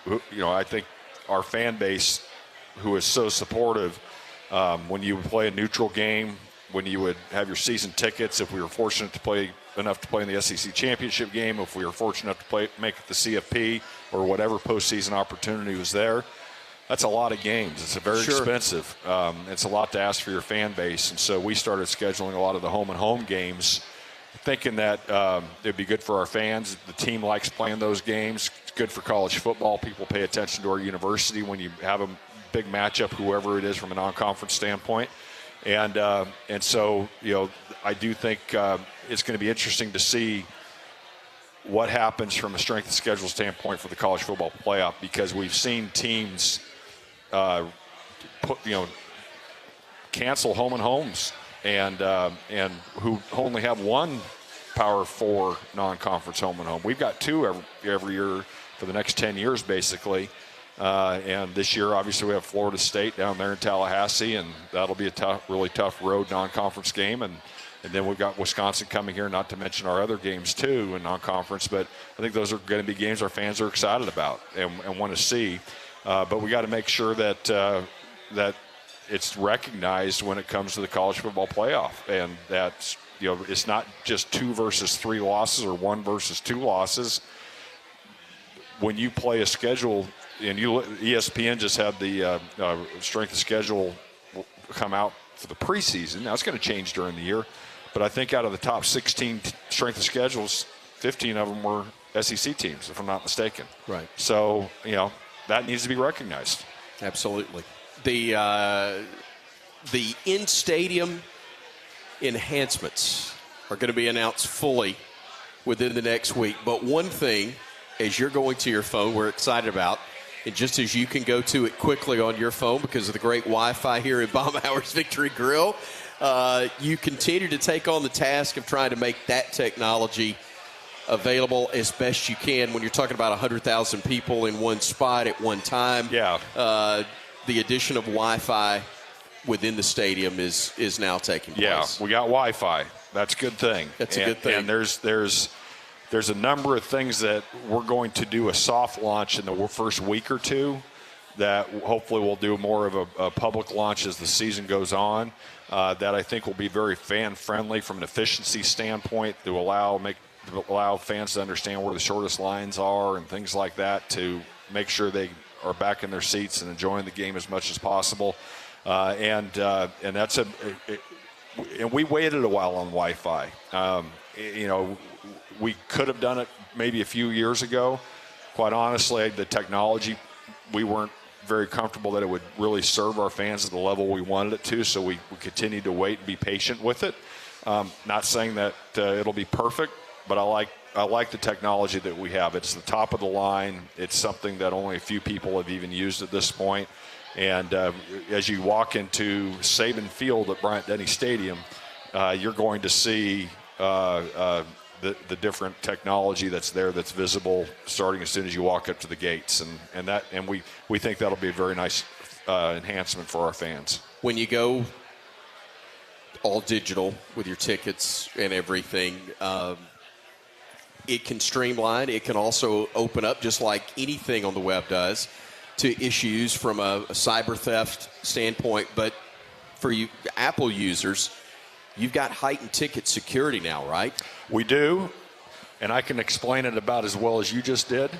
who, you know, I think our fan base, who is so supportive, when you play a neutral game when you would have your season tickets, if we were fortunate to play enough to play in the SEC championship game, if we were fortunate enough to make it the CFP or whatever postseason opportunity was there, that's a lot of games. It's very expensive. It's a lot to ask for your fan base. And so we started scheduling a lot of the home games, thinking that it'd be good for our fans. The team likes playing those games. It's good for college football. People pay attention to our university when you have a big matchup, whoever it is from a non-conference standpoint. And so, I do think it's going to be interesting to see what happens from a strength of schedule standpoint for the college football playoff, because we've seen teams cancel home and homes and who only have one Power 4 non-conference home and home. We've got two every year for the next 10 years, basically. And this year, obviously, we have Florida State down there in Tallahassee, and that'll be a really tough road non-conference game. And then we've got Wisconsin coming here, not to mention our other games, too, in non-conference. But I think those are going to be games our fans are excited about and want to see. But we got to make sure that it's recognized when it comes to the college football playoff, and that's, it's not just 2 versus 3 losses or 1 versus 2 losses. When you play a schedule, and ESPN just had the strength of schedule come out for the preseason. Now, it's going to change during the year, but I think out of the top 16 strength of schedules, 15 of them were SEC teams, if I'm not mistaken. Right. So, that needs to be recognized. Absolutely. The in-stadium enhancements are going to be announced fully within the next week. But one thing, as you're going to your phone, we're excited about, and just as you can go to it quickly on your phone because of the great Wi-Fi here at Baumhower's Victory Grille, you continue to take on the task of trying to make that technology available as best you can when you're talking about 100,000 people in one spot at one time. Yeah. The addition of Wi-Fi within the stadium is now taking place. Yeah, we got Wi-Fi. That's a good thing. That's a good thing. And there's a number of things that we're going to do a soft launch in the first week or two that hopefully we'll do more of a public launch as the season goes on, that I think will be very fan-friendly from an efficiency standpoint, to allow fans to understand where the shortest lines are and things like that, to make sure they are back in their seats and enjoying the game as much as possible. And we waited a while on Wi-Fi. We could have done it maybe a few years ago. Quite honestly, the technology, we weren't very comfortable that it would really serve our fans at the level we wanted it to, so we continued to wait and be patient with it. Not saying that it'll be perfect, but I like the technology that we have. It's the top of the line. It's something that only a few people have even used at this point. And as you walk into Saban Field at Bryant-Denny Stadium, you're going to see the different technology that's there, that's visible starting as soon as you walk up to the gates. And we think that'll be a very nice enhancement for our fans. When you go all digital with your tickets and everything, it can streamline. It can also open up, just like anything on the web does, to issues from a cyber theft standpoint. But for you Apple users, you've got heightened ticket security now, right? We do, and I can explain it about as well as you just did.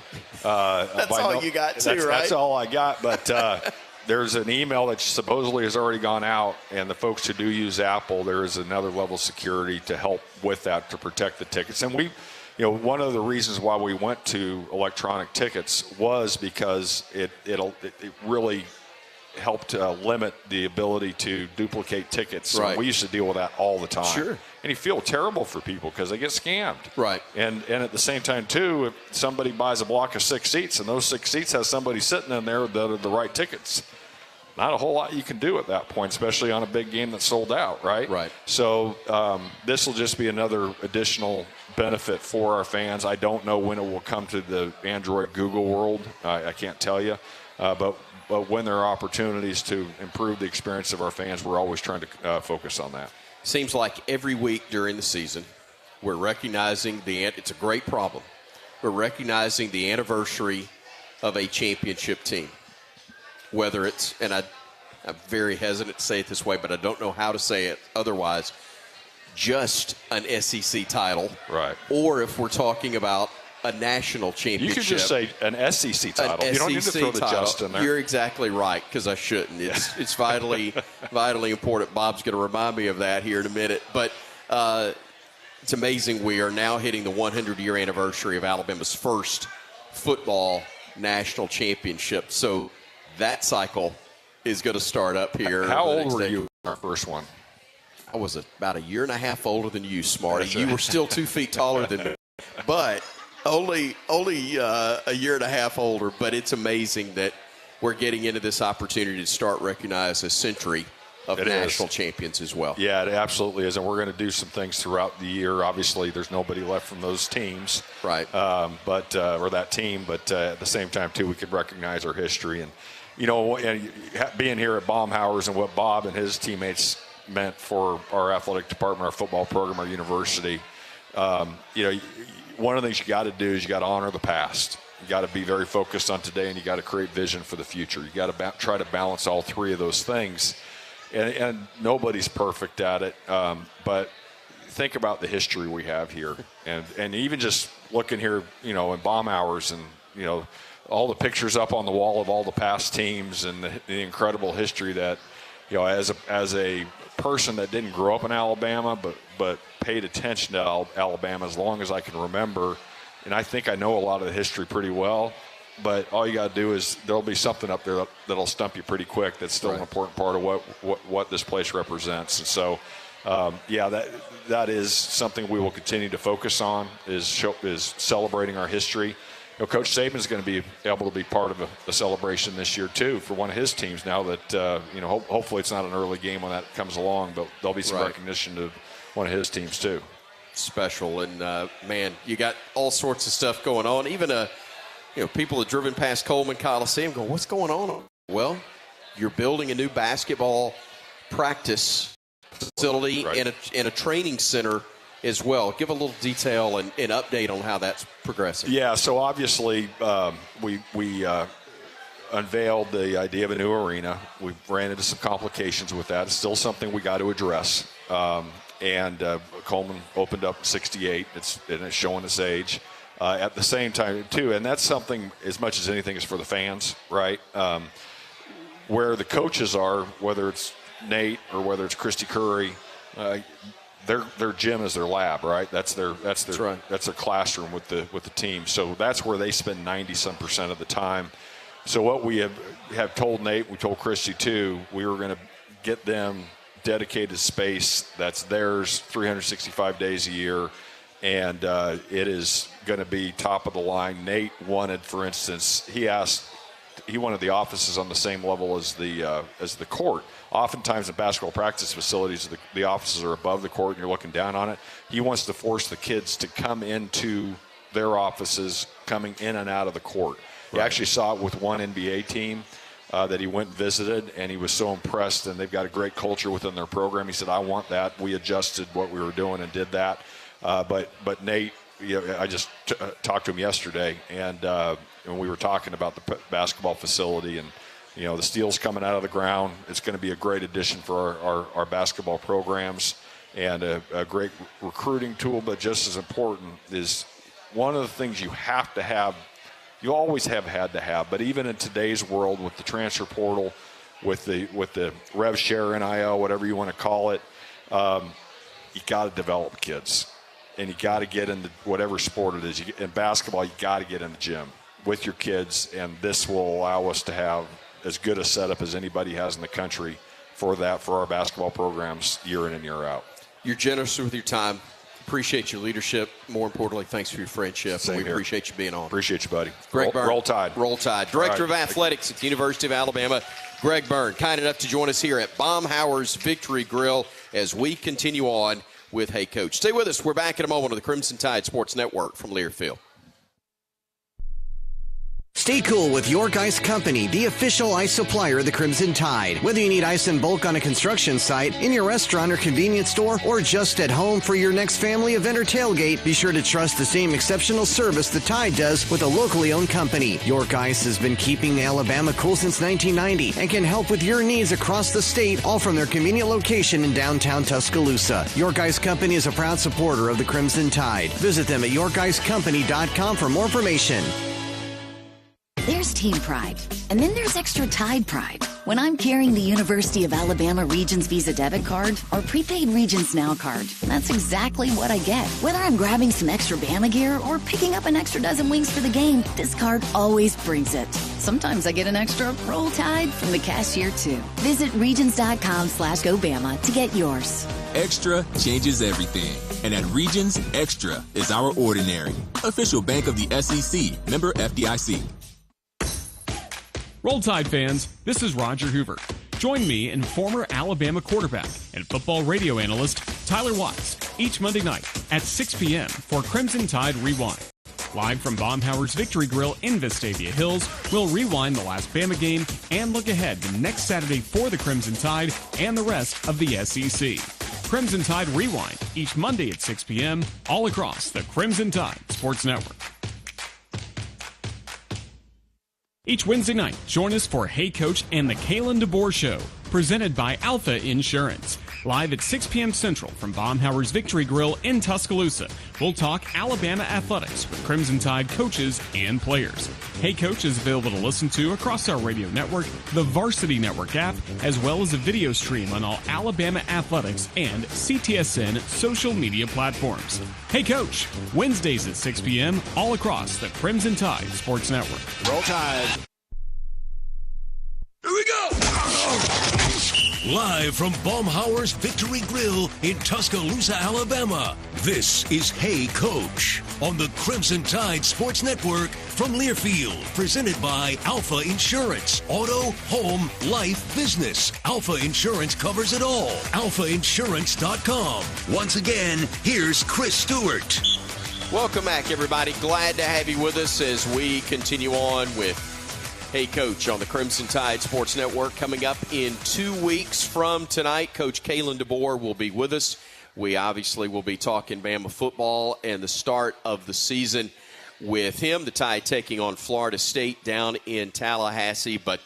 That's all you got, too, right? That's all I got, but there's an email that supposedly has already gone out, and the folks who do use Apple, there is another level of security to help with that, to protect the tickets. And one of the reasons why we went to electronic tickets was because it really helped limit the ability to duplicate tickets. Right. We used to deal with that all the time. Sure. And you feel terrible for people because they get scammed. Right. And at the same time, too, if somebody buys a block of 6 seats and those 6 seats has somebody sitting in there that are the right tickets, not a whole lot you can do at that point, especially on a big game that's sold out, right? Right. So this will just be another additional benefit for our fans. I don't know when it will come to the Android Google world. I can't tell you. But when there are opportunities to improve the experience of our fans, we're always trying to focus on that. Seems like every week during the season, we're recognizing it's a great problem. We're recognizing the anniversary of a championship team. Whether it's, and I'm very hesitant to say it this way, but I don't know how to say it otherwise, just an SEC title. Right. Or if we're talking about a national championship. You could just say an SEC title. You don't need to throw the just in there. You're exactly right, because I shouldn't. It's vitally important. Bob's going to remind me of that here in a minute. But it's amazing we are now hitting the 100-year anniversary of Alabama's first football national championship. So that cycle is going to start up here. How old were you in our first one? I was about a year and a half older than you, Smarty. You were still 2 feet taller than me. But only a year and a half older, but it's amazing that we're getting into this opportunity to start recognize a century of national champions as well. Yeah, it absolutely is, and we're going to do some things throughout the year. Obviously, there's nobody left from those teams, right? Or that team, but at the same time, too, we could recognize our history. And and being here at Baumhower's and what Bob and his teammates meant for our athletic department, our football program, our university. One of the things you got to do is you got to honor the past. You got to be very focused on today, and you got to create vision for the future. You got to try to balance all three of those things, and nobody's perfect at it. But think about the history we have here, and even just looking here, in Baumhower's, and all the pictures up on the wall of all the past teams and the incredible history that, as a person that didn't grow up in Alabama, but paid attention to Alabama as long as I can remember, and I think I know a lot of the history pretty well, but all you got to do is there'll be something up there that'll stump you pretty quick that's still an important part of what this place represents. And so, that is something we will continue to focus on, is celebrating our history. Coach Saban's going to be able to be part of a celebration this year, too, for one of his teams now that, hopefully it's not an early game when that comes along, but there'll be some recognition to one of his teams, too. Special. And, man, you got all sorts of stuff going on. Even, people have driven past Coleman Coliseum going, what's going on? Well, you're building a new basketball practice facility and a training center as well. Give a little detail and update on how that's progressing. Yeah, so obviously we unveiled the idea of a new arena. We ran into some complications with that. It's still something we got to address. And Coleman opened up in '68. It's showing its age. At the same time, too, and that's something as much as anything is for the fans, right? Where the coaches are, whether it's Nate or whether it's Christy Curry, their gym is their lab, right? That's their classroom with the team. So that's where they spend 90-some% of the time. So what we have told Nate, we told Christy too, we were going to get them dedicated space that's theirs 365 days a year, and it is going to be top of the line. Nate wanted, for instance, he wanted the offices on the same level as the court. Oftentimes in basketball practice facilities, the offices are above the court and you're looking down on it. He wants to force the kids to come into their offices, coming in and out of the court. He actually saw it with one NBA team that he went and visited, and he was so impressed, and they've got a great culture within their program. He said, I want that. We adjusted what we were doing and did that. But Nate, I just talked to him yesterday, and we were talking about the basketball facility, and the steel's coming out of the ground. It's going to be a great addition for our basketball programs, and a great recruiting tool. But just as important is one of the things you have to have. You always have had to have, but even in today's world with the transfer portal, with the rev share, NIL, whatever you want to call it, you got to develop kids, and you got to get into whatever sport it is. In basketball, you got to get in the gym with your kids, and this will allow us to have as good a setup as anybody has in the country for our basketball programs year in and year out. You're generous with your time. Appreciate your leadership. More importantly, thanks for your friendship. Same we here. Appreciate you being on. Appreciate you, buddy. Greg Byrne. Roll Tide. Roll Tide. Director of Athletics at the University of Alabama, Greg Byrne, kind enough to join us here at Baumhower's Victory Grill as we continue on with Hey Coach. Stay with us. We're back in a moment on the Crimson Tide Sports Network from Learfield. Stay cool with York Ice Company, the official ice supplier of the Crimson Tide. Whether you need ice in bulk on a construction site, in your restaurant or convenience store, or just at home for your next family event or tailgate, be sure to trust the same exceptional service the Tide does with a locally owned company. York Ice has been keeping Alabama cool since 1990 and can help with your needs across the state, all from their convenient location in downtown Tuscaloosa. York Ice Company is a proud supporter of the Crimson Tide. Visit them at yorkicecompany.com for more information. There's team pride, and then there's extra Tide pride. When I'm carrying the University of Alabama Regions Visa debit card or prepaid Regions Now card, that's exactly what I get. Whether I'm grabbing some extra Bama gear or picking up an extra dozen wings for the game, this card always brings it. Sometimes I get an extra Roll Tide from the cashier too. Visit Regions.com/GoBama to get yours. Extra changes everything. And at Regions, Extra is our ordinary. Official bank of the SEC. Member FDIC. Roll Tide fans, this is Roger Hoover. Join me and former Alabama quarterback and football radio analyst Tyler Watts each Monday night at 6 p.m. for Crimson Tide Rewind. Live from Baumhower's Victory Grille in Vestavia Hills, we'll rewind the last Bama game and look ahead to next Saturday for the Crimson Tide and the rest of the SEC. Crimson Tide Rewind each Monday at 6 p.m. all across the Crimson Tide Sports Network. Each Wednesday night, join us for Hey Coach and the Kalen DeBoer Show, presented by Alfa Insurance. Live at 6 p.m. Central from Baumhower's Victory Grille in Tuscaloosa. We'll talk Alabama athletics with Crimson Tide coaches and players. Hey Coach is available to listen to across our radio network, the Varsity Network app, as well as a video stream on all Alabama athletics and CTSN social media platforms. Hey Coach, Wednesdays at 6 p.m. all across the Crimson Tide Sports Network. Roll Tide. Here we go! Live from Baumhower's Victory Grille in Tuscaloosa, Alabama, this is Hey Coach on the Crimson Tide Sports Network from Learfield, presented by Alfa Insurance. Auto, home, life, business. Alfa Insurance covers it all. AlfaInsurance.com. Once again, here's Chris Stewart. Welcome back, everybody. Glad to have you with us as we continue on with Hey Coach on the Crimson Tide Sports Network. Coming up in 2 weeks from tonight, Coach Kalen DeBoer will be with us. We obviously will be talking Bama football and the start of the season with him. The Tide taking on Florida State down in Tallahassee. But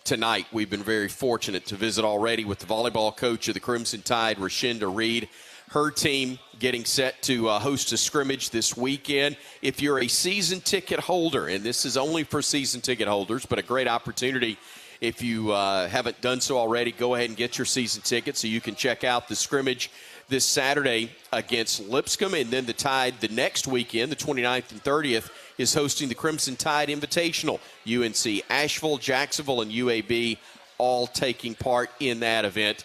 tonight we've been very fortunate to visit already with the volleyball coach of the Crimson Tide, Rashinda Reed. Her team getting set to host a scrimmage this weekend. If you're a season ticket holder, and this is only for season ticket holders, but a great opportunity if you haven't done so already, go ahead and get your season ticket so you can check out the scrimmage this Saturday against Lipscomb. And then the Tide the next weekend, the 29th and 30th, is hosting the Crimson Tide Invitational. UNC Asheville, Jacksonville, and UAB all taking part in that event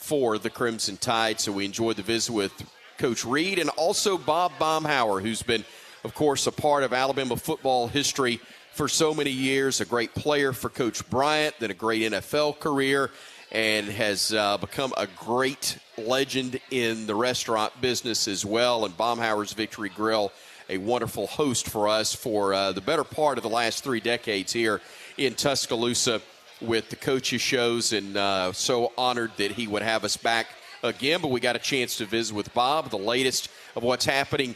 for the Crimson Tide. So we enjoyed the visit with Coach Reed and also Bob Baumhower, who's been, of course, a part of Alabama football history for so many years, a great player for Coach Bryant, then a great NFL career, and has become a great legend in the restaurant business as well. And Baumhower's Victory Grille, a wonderful host for us for the better part of the last 3 decades here in Tuscaloosa with the coaches shows, and so honored that he would have us back again. But we got a chance to visit with Bob, the latest of what's happening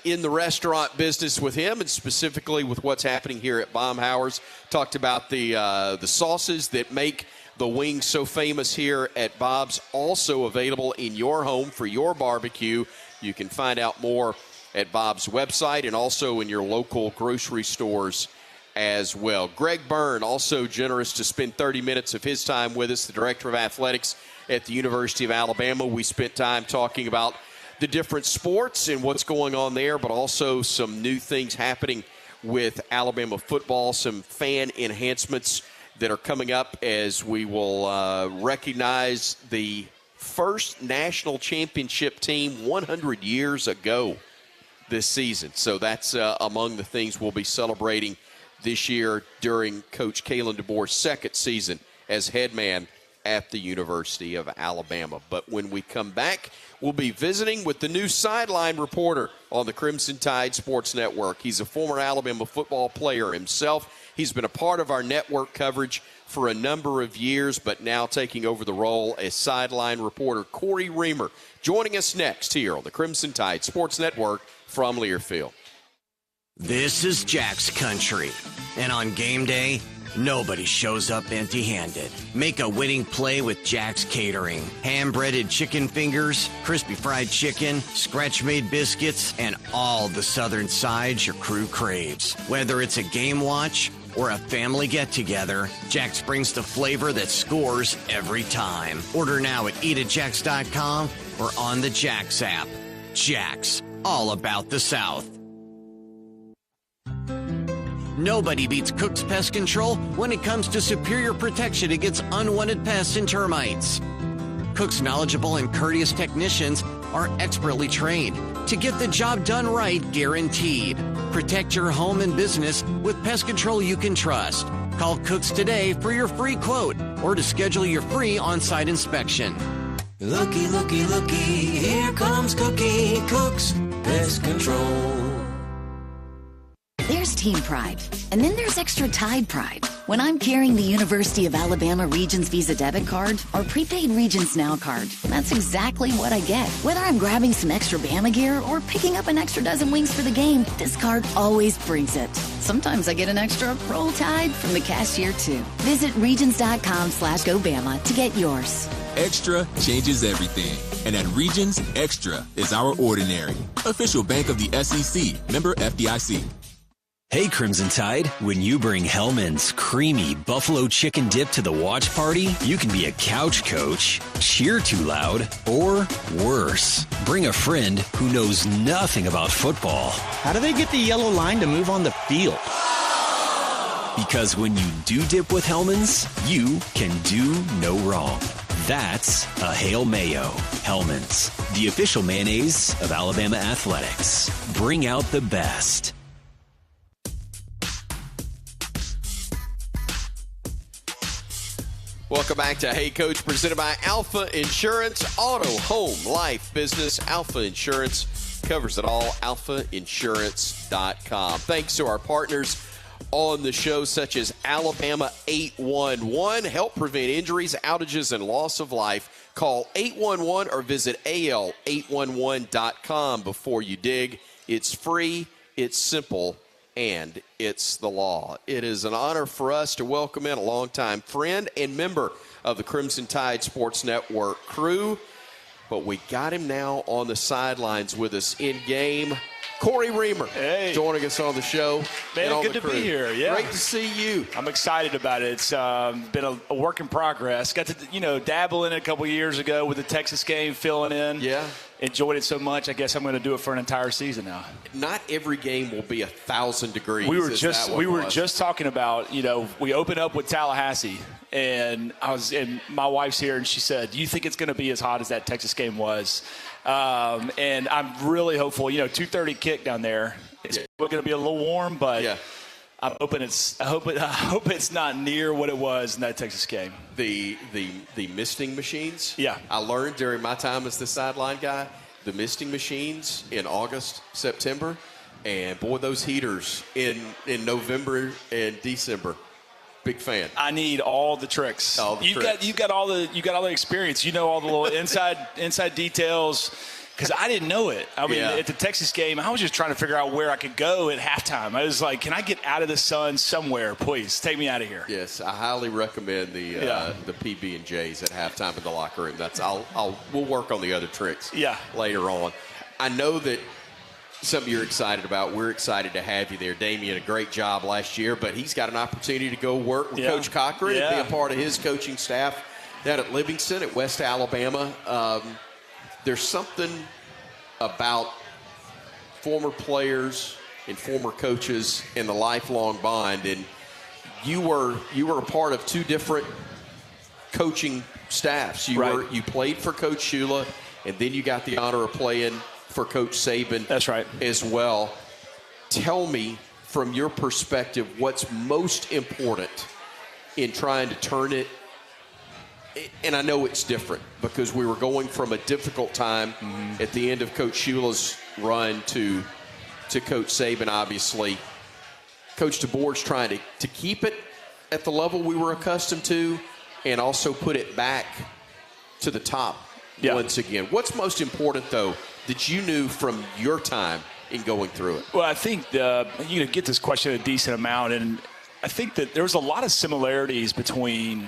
in the restaurant business with him, and specifically with what's happening here at Baumhower's. Talked about the sauces that make the wings so famous here at Bob's, also available in your home for your barbecue. You can find out more at Bob's website and also in your local grocery stores as well. Greg Byrne, also generous to spend 30 minutes of his time with us, the Director of Athletics at the University of Alabama. We spent time talking about the different sports and what's going on there, but also some new things happening with Alabama football, some fan enhancements that are coming up as we will recognize the first national championship team 100 years ago this season. So that's among the things we'll be celebrating this year during Coach Kalen DeBoer's second season as head man at the University of Alabama. But when we come back, we'll be visiting with the new sideline reporter on the Crimson Tide Sports Network. He's a former Alabama football player himself. He's been a part of our network coverage for a number of years, but now taking over the role as sideline reporter. Cory Reamer joining us next here on the Crimson Tide Sports Network from Learfield. This is Jack's country, and on game day, nobody shows up empty-handed. Make a winning play with Jack's Catering. Hand-breaded chicken fingers, crispy fried chicken, scratch-made biscuits, and all the southern sides your crew craves. Whether it's a game watch or a family get-together, Jack's brings the flavor that scores every time. Order now at eatatjacks.com or on the Jack's app. Jack's, all about the South. Nobody beats Cook's Pest Control when it comes to superior protection against unwanted pests and termites. Cook's knowledgeable and courteous technicians are expertly trained to get the job done right, guaranteed. Protect your home and business with pest control you can trust. Call Cook's today for your free quote or to schedule your free on-site inspection. Looky, looky, looky, here comes Cookie, Cook's Pest Control. There's team pride, and then there's extra Tide pride. When I'm carrying the University of Alabama Regions Visa debit card or prepaid Regions Now card, that's exactly what I get. Whether I'm grabbing some extra Bama gear or picking up an extra dozen wings for the game, this card always brings it. Sometimes I get an extra Roll Tide from the cashier, too. Visit regions.com/GoBama to get yours. Extra changes everything. And at Regions, Extra is our ordinary. Official bank of the SEC. Member FDIC. Hey, Crimson Tide, when you bring Hellman's creamy buffalo chicken dip to the watch party, you can be a couch coach, cheer too loud, or worse, bring a friend who knows nothing about football. How do they get the yellow line to move on the field? Because when you do dip with Hellman's, you can do no wrong. That's a Hail Mayo. Hellman's, the official mayonnaise of Alabama athletics. Bring out the best. Welcome back to Hey Coach, presented by Alfa Insurance. Auto, home, life, business. Alfa Insurance covers it all. AlfaInsurance.com. Thanks to our partners on the show, such as Alabama 811. Help prevent injuries, outages, and loss of life. Call 811 or visit al811.com before you dig. It's free, it's simple, and it's the law. It is an honor for us to welcome in a longtime friend and member of the Crimson Tide Sports Network crew. But we got him now on the sidelines with us in game. Cory Reamer, joining us on the show. Man, good to be here. Yeah, great to see you. I'm excited about it. It's been a work in progress. Got to dabble in it a couple years ago with the Texas game, filling in. Yeah, enjoyed it so much. I guess I'm going to do it for an entire season now. Not every game will be 1,000 degrees. We were just talking about, we opened up with Tallahassee, and my wife's here, and she said, "Do you think it's going to be as hot as that Texas game was?" And I'm really hopeful. 2:30 kick down there. It's going to be a little warm, but yeah. I hope it's not near what it was in that Texas game. The misting machines. Yeah, I learned during my time as the sideline guy, the misting machines in August, September, and boy, those heaters in November and December. Big fan. I need all the tricks. You've got all the experience. You know all the little inside details. Because I didn't know it. I mean, at the Texas game, I was just trying to figure out where I could go at halftime. I was like, can I get out of the sun somewhere, please? Take me out of here. Yes, I highly recommend the PB&Js at halftime in the locker room. We'll work on the other tricks later on. I know that something you're excited about. We're excited to have you there. Damian, a great job last year, but he's got an opportunity to go work with Coach Cochran and be a part of his coaching staff down at Livingston at West Alabama. There's something about former players and former coaches and the lifelong bond, and you were a part of two different coaching staffs. You played for Coach Shula, and then you got the honor of playing for Coach Saban. That's right. As well. Tell me, from your perspective, what's most important in trying to turn it and I know it's different because we were going from a difficult time at the end of Coach Shula's run to Coach Saban, obviously. Coach DeBoer's trying to keep it at the level we were accustomed to and also put it back to the top once again. What's most important, though, that you knew from your time in going through it? Well, I think you get this question a decent amount, and I think that there's a lot of similarities between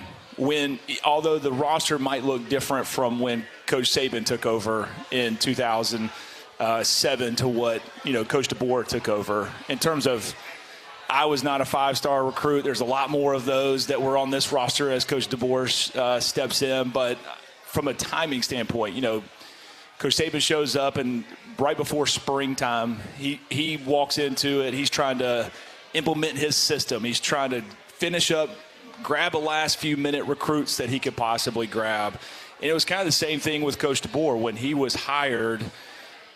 although the roster might look different from when Coach Saban took over in 2007 to what, Coach DeBoer took over. In terms of, I was not a 5-star recruit. There's a lot more of those that were on this roster as Coach DeBoer steps in. But from a timing standpoint, Coach Saban shows up, and right before springtime, he walks into it. He's trying to implement his system. He's trying to finish up, grab the last few minute recruits that he could possibly grab. And it was kind of the same thing with Coach DeBoer. When he was hired,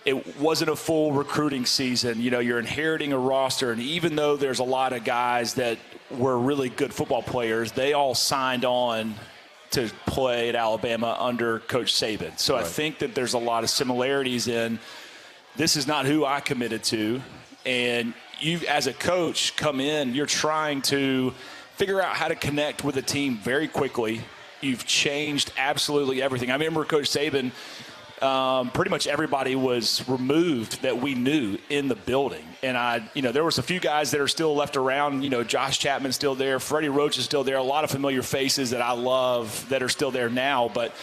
it wasn't a full recruiting season. You're inheriting a roster, and even though there's a lot of guys that were really good football players, they all signed on to play at Alabama under Coach Saban. So I think that there's a lot of similarities in this is not who I committed to. And you, as a coach, come in, you're trying to figure out how to connect with a team very quickly. You've changed absolutely everything. I remember Coach Saban, pretty much everybody was removed that we knew in the building. And there was a few guys that are still left around. Josh Chapman's still there. Freddie Roach is still there. A lot of familiar faces that I love that are still there now. But,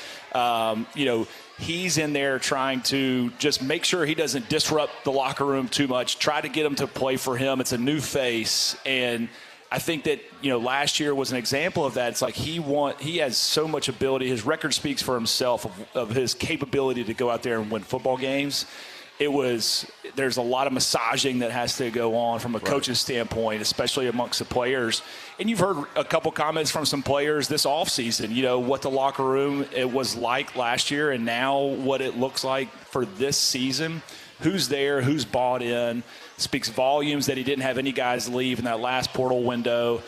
he's in there trying to just make sure he doesn't disrupt the locker room too much, try to get them to play for him. It's a new face. And I think that, last year was an example of that. It's like he has so much ability. His record speaks for himself of his capability to go out there and win football games. There's a lot of massaging that has to go on from a coach's standpoint, especially amongst the players. And you've heard a couple comments from some players this offseason, what the locker room it was like last year and now what it looks like for this season. Who's there, who's bought in. Speaks volumes that he didn't have any guys leave in that last portal window.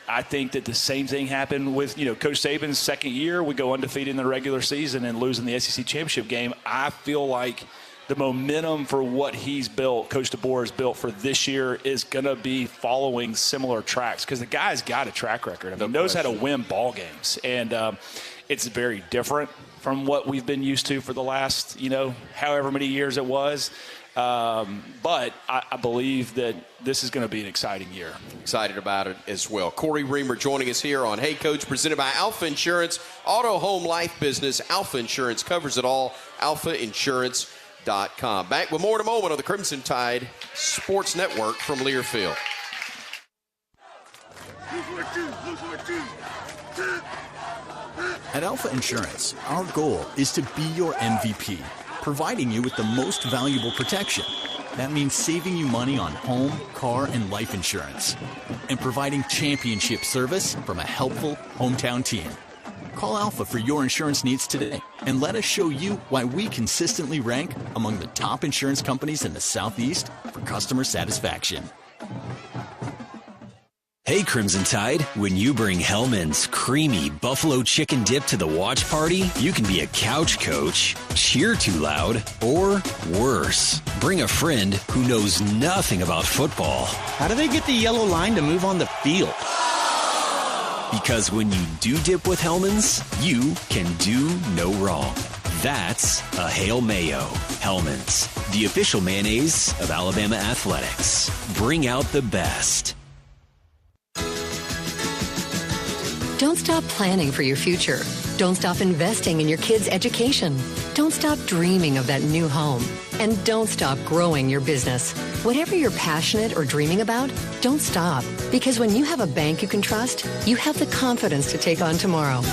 I think that the same thing happened with, Coach Saban's second year. We go undefeated in the regular season and lose in the SEC championship game. I feel like the momentum for what he's built, Coach DeBoer has built for this year, is going to be following similar tracks because the guy's got a track record. Knows how to win ball games. And it's very different from what we've been used to for the last, however many years it was. But I believe that this is going to be an exciting year. Excited about it as well. Cory Reamer joining us here on Hey Coach, presented by Alfa Insurance. Auto, home, life, business. Alfa Insurance covers it all. AlfaInsurance.com. Back with more in a moment on the Crimson Tide Sports Network from Learfield. At Alfa Insurance, our goal is to be your MVP, providing you with the most valuable protection. That means saving you money on home, car, and life insurance, and providing championship service from a helpful hometown team. Call Alfa for your insurance needs today, and let us show you why we consistently rank among the top insurance companies in the Southeast for customer satisfaction. Hey, Crimson Tide, when you bring Hellman's creamy buffalo chicken dip to the watch party, you can be a couch coach, cheer too loud, or worse, bring a friend who knows nothing about football. How do they get the yellow line to move on the field? Because when you do dip with Hellman's, you can do no wrong. That's a Hail Mayo. Hellman's, the official mayonnaise of Alabama athletics. Bring out the best. Don't stop planning for your future. Don't stop investing in your kids' education. Don't stop dreaming of that new home. And don't stop growing your business. Whatever you're passionate or dreaming about, don't stop. Because when you have a bank you can trust, you have the confidence to take on tomorrow.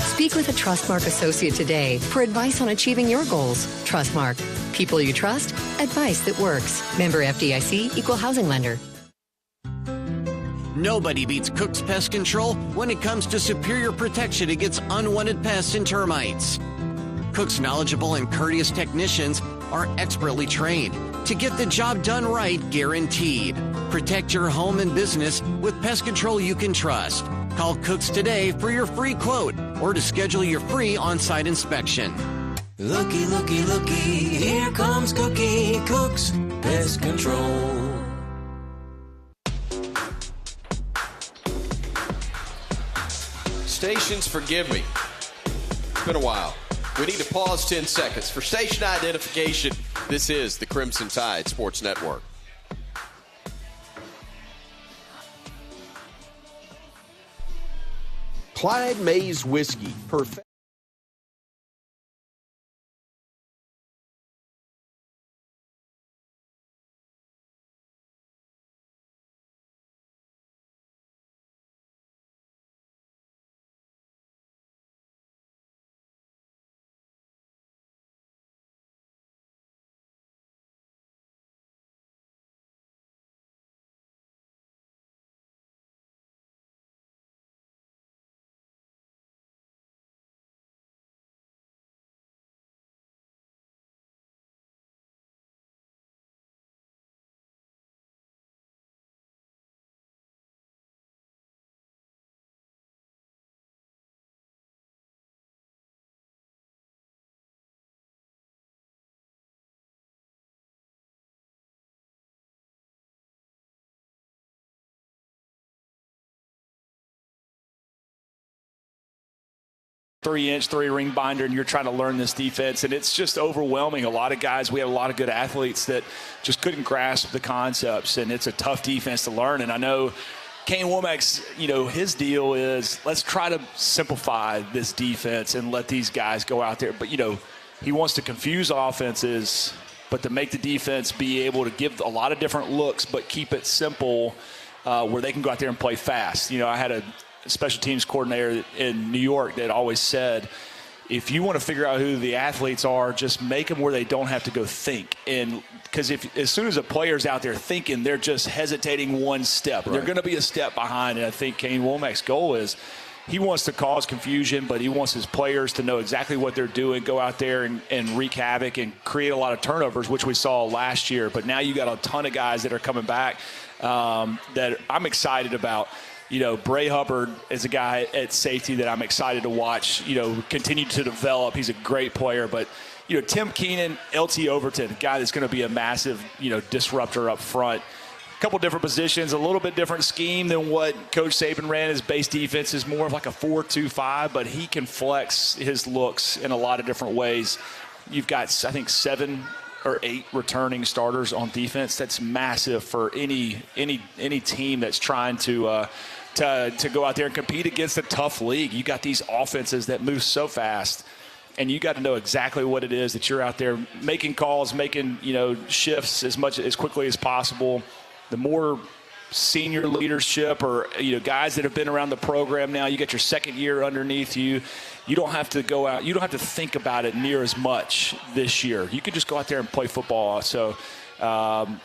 Speak with a Trustmark associate today for advice on achieving your goals. Trustmark. People you trust. Advice that works. Member FDIC, Equal Housing Lender. Nobody beats Cook's Pest Control when it comes to superior protection against unwanted pests and termites. Cook's knowledgeable and courteous technicians are expertly trained to get the job done right, guaranteed. Protect your home and business with pest control you can trust. Call Cooks today for your free quote or to schedule your free on-site inspection. Looky, looky, looky, here comes Cookie Cooks Pest Control. Stations, forgive me. It's been a while. We need to pause 10 seconds. For station identification, this is the Crimson Tide Sports Network. Clyde Mays Whiskey. Perfect. Three-ring binder, and you're trying to learn this defense, and it's just overwhelming. A lot of guys, we have a lot of good athletes that just couldn't grasp the concepts, and it's a tough defense to learn. And I know Kane Womack's, his deal is let's try to simplify this defense and let these guys go out there. But, he wants to confuse offenses, but to make the defense be able to give a lot of different looks but keep it simple where they can go out there and play fast. I had a special teams coordinator in New York that always said, if you want to figure out who the athletes are, just make them where they don't have to go think. And because as soon as a player's out there thinking, they're just hesitating one step. Right. They're going to be a step behind. And I think Kane Womack's goal is he wants to cause confusion, but he wants his players to know exactly what they're doing, go out there and wreak havoc and create a lot of turnovers, which we saw last year. But now you got a ton of guys that are coming back that I'm excited about. Bray Hubbard is a guy at safety that I'm excited to watch, continue to develop. He's a great player. But, Tim Keenan, LT Overton, a guy that's going to be a massive, disruptor up front. A couple different positions, a little bit different scheme than what Coach Saban ran. His base defense is more of like a 4-2-5, but he can flex his looks in a lot of different ways. You've got, I think, 7 or 8 returning starters on defense. That's massive for any team that's trying to go out there and compete against a tough league. You got these offenses that move so fast, and you got to know exactly what it is that you're out there making calls, making shifts as quickly as possible. The more senior leadership or guys that have been around the program now, you got your second year underneath you. You don't have to go out. You don't have to think about it near as much this year. You can just go out there and play football. So, the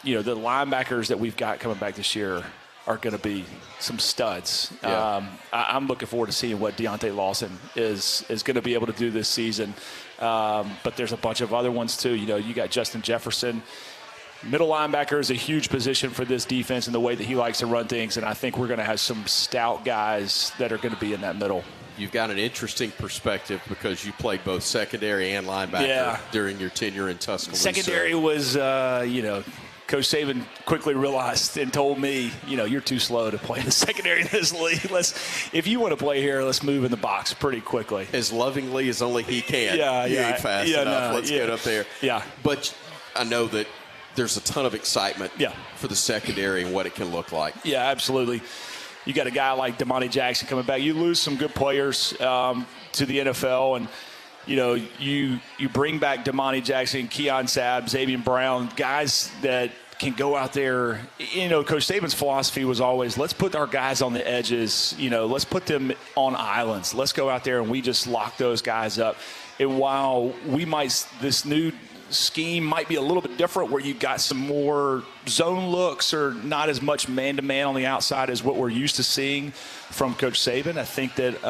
linebackers that we've got coming back this year are going to be some studs. Yeah. I'm looking forward to seeing what Deontay Lawson is going to be able to do this season. But there's a bunch of other ones too. You got Justin Jefferson. Middle linebacker is a huge position for this defense in the way that he likes to run things, and I think we're going to have some stout guys that are going to be in that middle. You've got an interesting perspective because you played both secondary and linebacker during your tenure in Tuscaloosa. Secondary was, Coach Saban quickly realized and told me, you're too slow to play in the secondary in this league. If you want to play here, let's move in the box pretty quickly. As lovingly as only he can. You ain't fast enough. Let's get up there. Yeah. But I know that there's a ton of excitement for the secondary and what it can look like. Yeah, absolutely. You got a guy like Damani Jackson coming back. You lose some good players to the NFL, and you bring back Damani Jackson, Keon Sabb, Xavier Brown, guys that can go out there. Coach Saban's philosophy was always, let's put our guys on the edges. Let's put them on islands. Let's go out there and we just lock those guys up. And while this new scheme might be a little bit different where you got some more zone looks or not as much man-to-man on the outside as what we're used to seeing from Coach Saban, I think that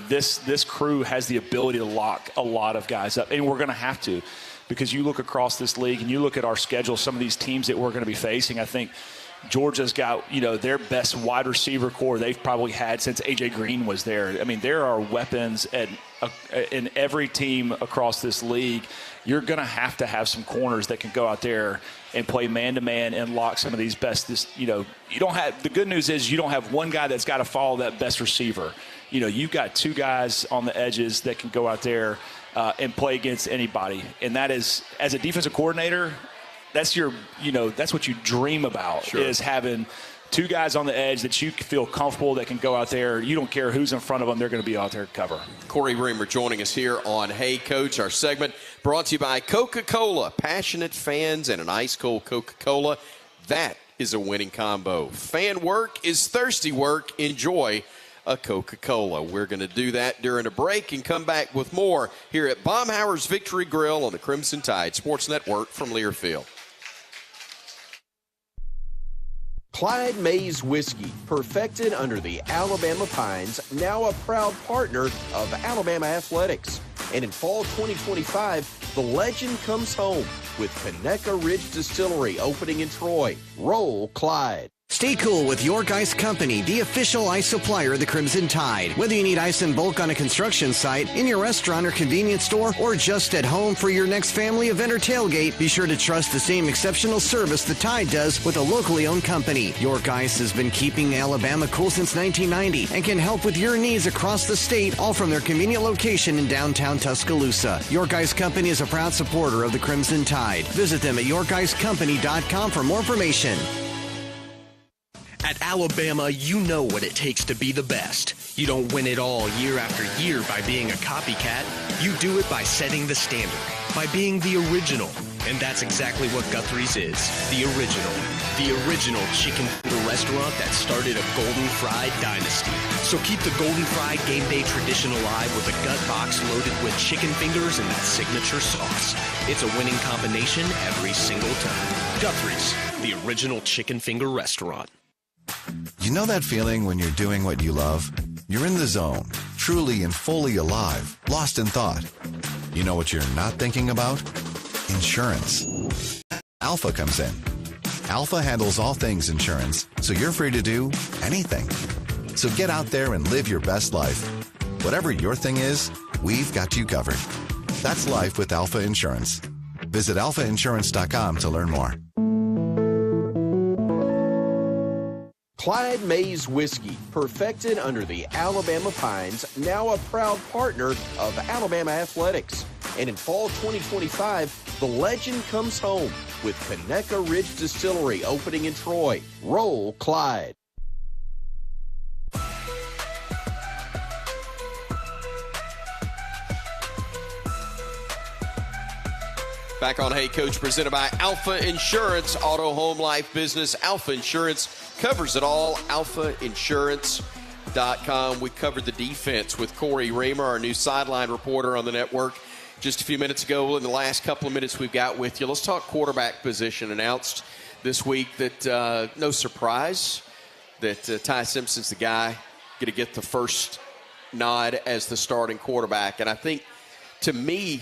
this crew has the ability to lock a lot of guys up, and we're going to have to, because you look across this league and you look at our schedule, some of these teams that we're going to be facing, I think Georgia's got, their best wide receiver core they've probably had since A.J. Green was there. I mean, there are weapons in every team across this league. You're going to have some corners that can go out there and play man-to-man and lock some of these best. You don't have – the good news is you don't have one guy that's got to follow that best receiver. You've got two guys on the edges that can go out there and play against anybody. And that is, as a defensive coordinator, that's that's what you dream about, is having two guys on the edge that you feel comfortable that can go out there. You don't care who's in front of them. They're going to be out there to cover. Cory Reamer joining us here on Hey Coach, our segment brought to you by Coca-Cola. Passionate fans and an ice-cold Coca-Cola. That is a winning combo. Fan work is thirsty work. Enjoy a Coca-Cola. We're going to do that during a break and come back with more here at Baumhower's Victory Grill on the Crimson Tide Sports Network from Learfield. Clyde Mays Whiskey, perfected under the Alabama Pines, now a proud partner of Alabama Athletics. And in fall 2025, the legend comes home with Conecuh Ridge Distillery opening in Troy. Roll Clyde. Stay cool with York Ice Company, the official ice supplier of the Crimson Tide. Whether you need ice in bulk on a construction site, in your restaurant or convenience store, or just at home for your next family event or tailgate, be sure to trust the same exceptional service the Tide does with a locally owned company. York Ice has been keeping Alabama cool since 1990 and can help with your needs across the state, all from their convenient location in downtown Tuscaloosa. York Ice Company is a proud supporter of the Crimson Tide. Visit them at yorkicecompany.com for more information. At Alabama, you know what it takes to be the best. You don't win it all year after year by being a copycat. You do it by setting the standard, by being the original. And that's exactly what Guthrie's is, the original. The original chicken finger restaurant that started a Golden Fried dynasty. So keep the Golden Fried game day tradition alive with a gut box loaded with chicken fingers and that signature sauce. It's a winning combination every single time. Guthrie's, the original chicken finger restaurant. You know that feeling when you're doing what you love? You're in the zone, truly and fully alive, lost in thought. You know what you're not thinking about? Insurance. Alfa comes in. Alfa handles all things insurance, so you're free to do anything. So get out there and live your best life. Whatever your thing is, we've got you covered. That's life with Alfa Insurance. Visit alfainsurance.com to learn more. Clyde Mays Whiskey, perfected under the Alabama Pines, now a proud partner of Alabama Athletics. And in fall 2025, the legend comes home with Conecuh Ridge Distillery opening in Troy. Roll Clyde. Back on Hey Coach, presented by Alfa Insurance, auto, home, life, business. Alfa Insurance covers it all. AlfaInsurance.com. We covered the defense with Cory Reamer, our new sideline reporter on the network, just a few minutes ago. In the last couple of minutes we've got with you, let's talk quarterback position. Announced this week that, no surprise, that Ty Simpson's the guy going to get the first nod as the starting quarterback. And I think, to me,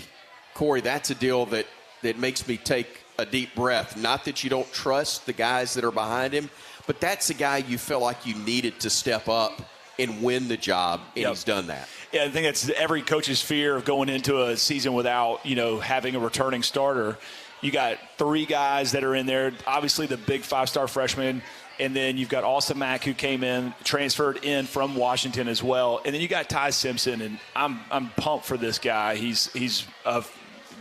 Cory, that's a deal that makes me take a deep breath. Not that you don't trust the guys that are behind him, but that's the guy you felt like you needed to step up and win the job, and he's done that. Yeah, I think that's every coach's fear of going into a season without, having a returning starter. You got three guys that are in there, obviously the big five-star freshman, and then you've got Austin Mack, who came in, transferred in from Washington as well. And then you got Ty Simpson, and I'm pumped for this guy. He's a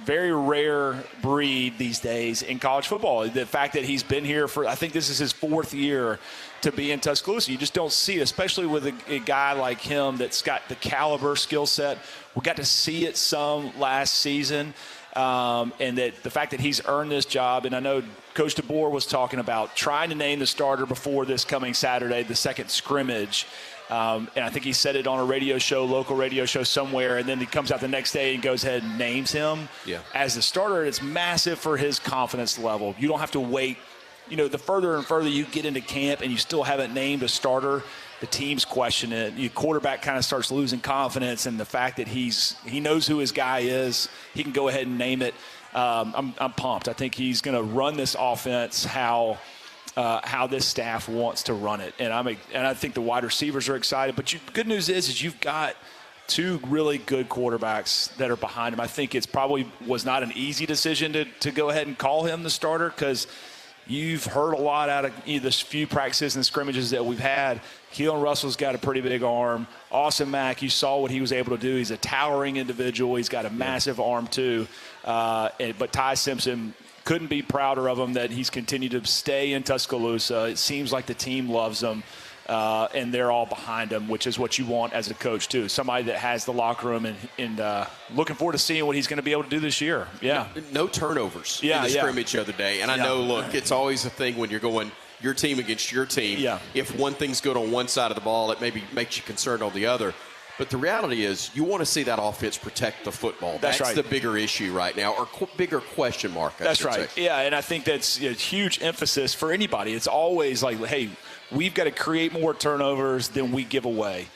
very rare breed these days in college football. The fact that he's been here for, I think this is his fourth year to be in Tuscaloosa. You just don't see it, especially with a guy like him that's got the caliber skill set. We got to see it some last season. And that the fact that he's earned this job, and I know Coach DeBoer was talking about trying to name the starter before this coming Saturday, the second scrimmage. And I think he said it on a radio show, local radio show somewhere, and then he comes out the next day and goes ahead and names him as the starter. It's massive for his confidence level. You don't have to wait. The further and further you get into camp and you still haven't named a starter, the teams question it. Your quarterback kind of starts losing confidence, and the fact that he knows who his guy is, he can go ahead and name it. I'm pumped. I think he's going to run this offense how how this staff wants to run it. And I think the wide receivers are excited. But good news is you've got two really good quarterbacks that are behind him. I think it's probably was not an easy decision to go ahead and call him the starter, because you've heard a lot out of the few practices and scrimmages that we've had. Keelan Russell's got a pretty big arm. Austin Mack, you saw what he was able to do. He's a towering individual. He's got a massive arm too. But Ty Simpson, couldn't be prouder of him that he's continued to stay in Tuscaloosa. It seems like the team loves him. And they're all behind him, which is what you want as a coach, too. Somebody that has the locker room and looking forward to seeing what he's going to be able to do this year. Yeah. No turnovers in the scrimmage the other day. And I know, look, it's always a thing when you're going your team against your team. Yeah. If one thing's good on one side of the ball, it maybe makes you concerned on the other. But the reality is you want to see that offense protect the football. That's right. The bigger issue right now, or bigger question mark, That's right. Say. Yeah, and I think that's a huge emphasis for anybody. It's always like, hey, we've got to create more turnovers than we give away.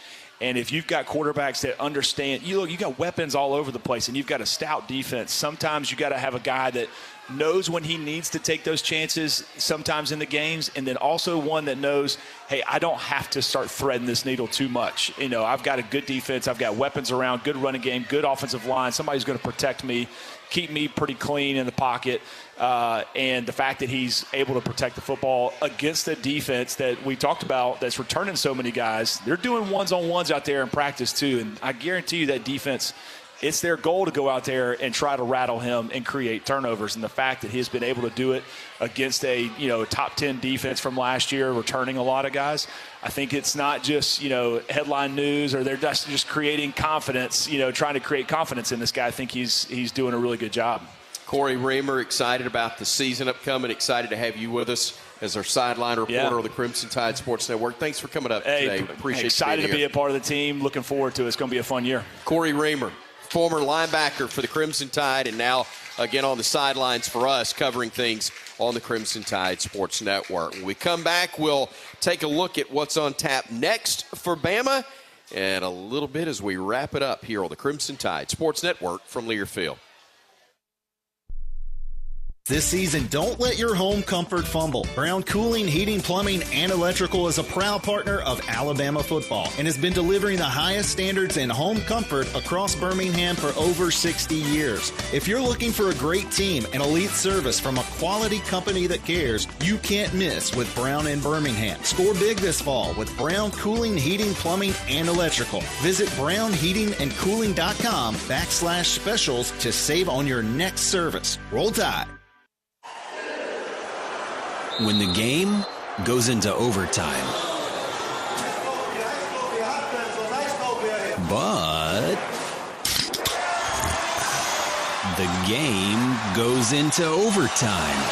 And if you've got quarterbacks that understand, you got weapons all over the place, and you've got a stout defense. Sometimes you got to have a guy that knows when he needs to take those chances sometimes in the games, and then also one that knows, hey, I don't have to start threading this needle too much. I've got a good defense. I've got weapons around, good running game, good offensive line. Somebody's going to protect me, keep me pretty clean in the pocket. And the fact that he's able to protect the football against the defense that we talked about that's returning so many guys. They're doing one-on-ones out there in practice too, and I guarantee you that defense, it's their goal to go out there and try to rattle him and create turnovers. And the fact that he's been able to do it against a top 10 defense from last year, returning a lot of guys, I think it's not just headline news, or they're just creating confidence, trying to create confidence in this guy. I think he's doing a really good job. Cory, Reamer, excited about the season upcoming, excited to have you with us as our sideline reporter of the Crimson Tide Sports Network. Thanks for coming up today. Appreciate excited to be a part of the team. Looking forward to it. It's going to be a fun year. Cory Reamer, former linebacker for the Crimson Tide, and now again on the sidelines for us, covering things on the Crimson Tide Sports Network. When we come back, we'll take a look at what's on tap next for Bama, and a little bit as we wrap it up here on the Crimson Tide Sports Network from Learfield. This season, don't let your home comfort fumble. Brown Cooling, Heating, Plumbing, and Electrical is a proud partner of Alabama football and has been delivering the highest standards in home comfort across Birmingham for over 60 years. If you're looking for a great team and elite service from a quality company that cares, you can't miss with Brown in Birmingham. Score big this fall with Brown Cooling, Heating, Plumbing, and Electrical. Visit brownheatingandcooling.com/specials to save on your next service. Roll Tide. When the game goes into overtime, but the game goes into overtime.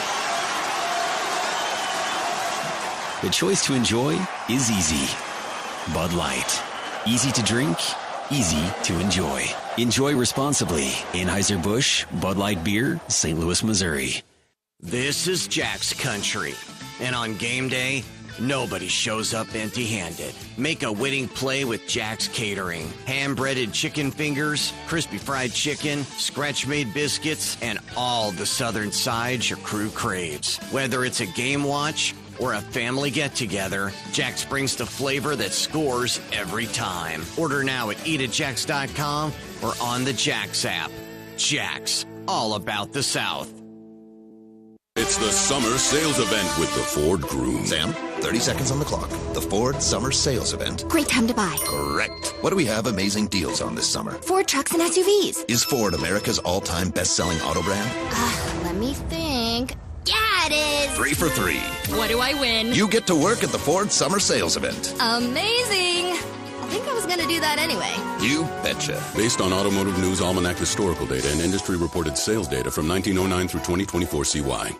The choice to enjoy is easy. Bud Light. Easy to drink, easy to enjoy. Enjoy responsibly. Anheuser-Busch, Bud Light Beer, St. Louis, Missouri. This is Jack's country, and on game day, nobody shows up empty-handed. Make a winning play with Jack's Catering. Hand-breaded chicken fingers, crispy fried chicken, scratch-made biscuits, and all the southern sides your crew craves. Whether it's a game watch or a family get-together, Jack's brings the flavor that scores every time. Order now at eatatjacks.com or on the Jack's app. Jack's, all about the South. It's the summer sales event with the Ford Groom. Sam, 30 seconds on the clock. The Ford Summer Sales Event. Great time to buy. Correct. What do we have amazing deals on this summer? Ford trucks and SUVs. Is Ford America's all-time best-selling auto brand? Let me think. Yeah, it is. 3 for 3. What do I win? You get to work at the Ford Summer Sales Event. Amazing. I think I was going to do that anyway. You betcha. Based on Automotive News Almanac historical data and industry-reported sales data from 1909 through 2024 CY.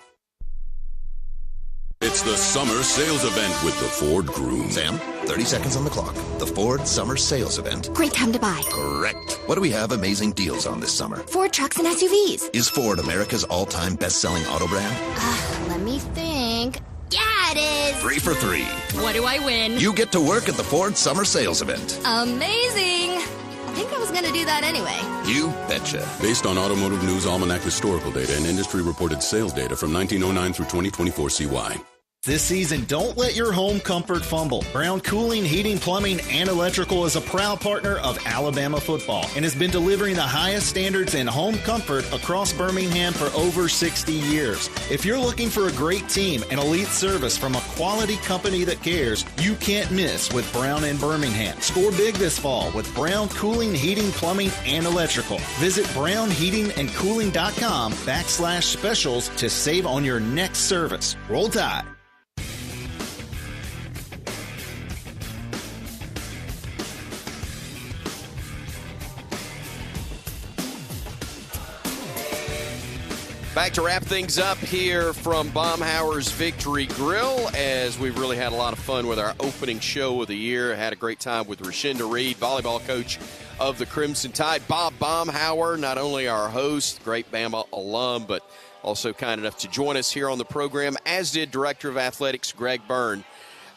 It's the summer sales event with the Ford Groom. Sam, 30 seconds on the clock. The Ford Summer Sales Event. Great time to buy. Correct. What do we have amazing deals on this summer? Ford trucks and SUVs. Is Ford America's all-time best-selling auto brand? Let me think. Yeah, it is. 3 for 3. What do I win? You get to work at the Ford Summer Sales Event. Amazing. I think I was going to do that anyway. You betcha. Based on Automotive News Almanac historical data and industry-reported sales data from 1909 through 2024 CY. This season, don't let your home comfort fumble. Brown Cooling, Heating, Plumbing, and Electrical is a proud partner of Alabama football and has been delivering the highest standards in home comfort across Birmingham for over 60 years. If you're looking for a great team and elite service from a quality company that cares, you can't miss with Brown in Birmingham. Score big this fall with Brown Cooling, Heating, Plumbing, and Electrical. Visit brownheatingandcooling.com/specials to save on your next service. Roll Tide. Back to wrap things up here from Baumhower's Victory Grill, as we've really had a lot of fun with our opening show of the year. Had a great time with Rashinda Reed, volleyball coach of the Crimson Tide. Bob Baumhower, not only our host, great Bama alum, but also kind enough to join us here on the program, as did Director of Athletics Greg Byrne,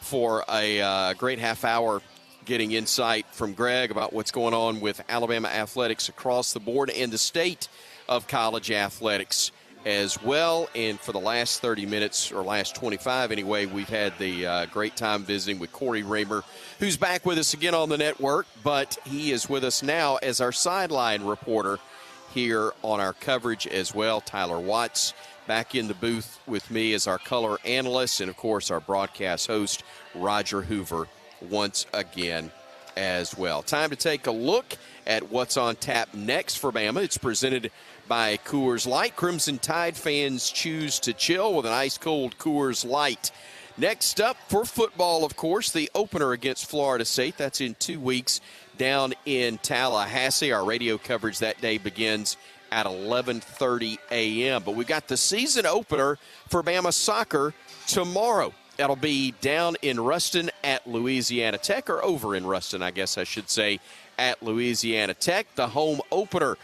for a great half hour getting insight from Greg about what's going on with Alabama athletics across the board and the state of college athletics as well. And for the last 30 minutes, or last 25 anyway, we've had the great time visiting with Cory Reamer, who's back with us again on the network, but he is with us now as our sideline reporter here on our coverage as well. Tyler Watts back in the booth with me as our color analyst, and of course our broadcast host, Roger Hoover, once again as well. Time to take a look at what's on tap next for Bama. It's presented by Coors Light. Crimson Tide fans choose to chill with an ice-cold Coors Light. Next up for football, of course, the opener against Florida State. That's in 2 weeks down in Tallahassee. Our radio coverage that day begins at 11:30 a.m. But we got the season opener for Bama soccer tomorrow. That'll be down in Ruston at Louisiana Tech, or over in Ruston, I guess I should say, at Louisiana Tech. The home opener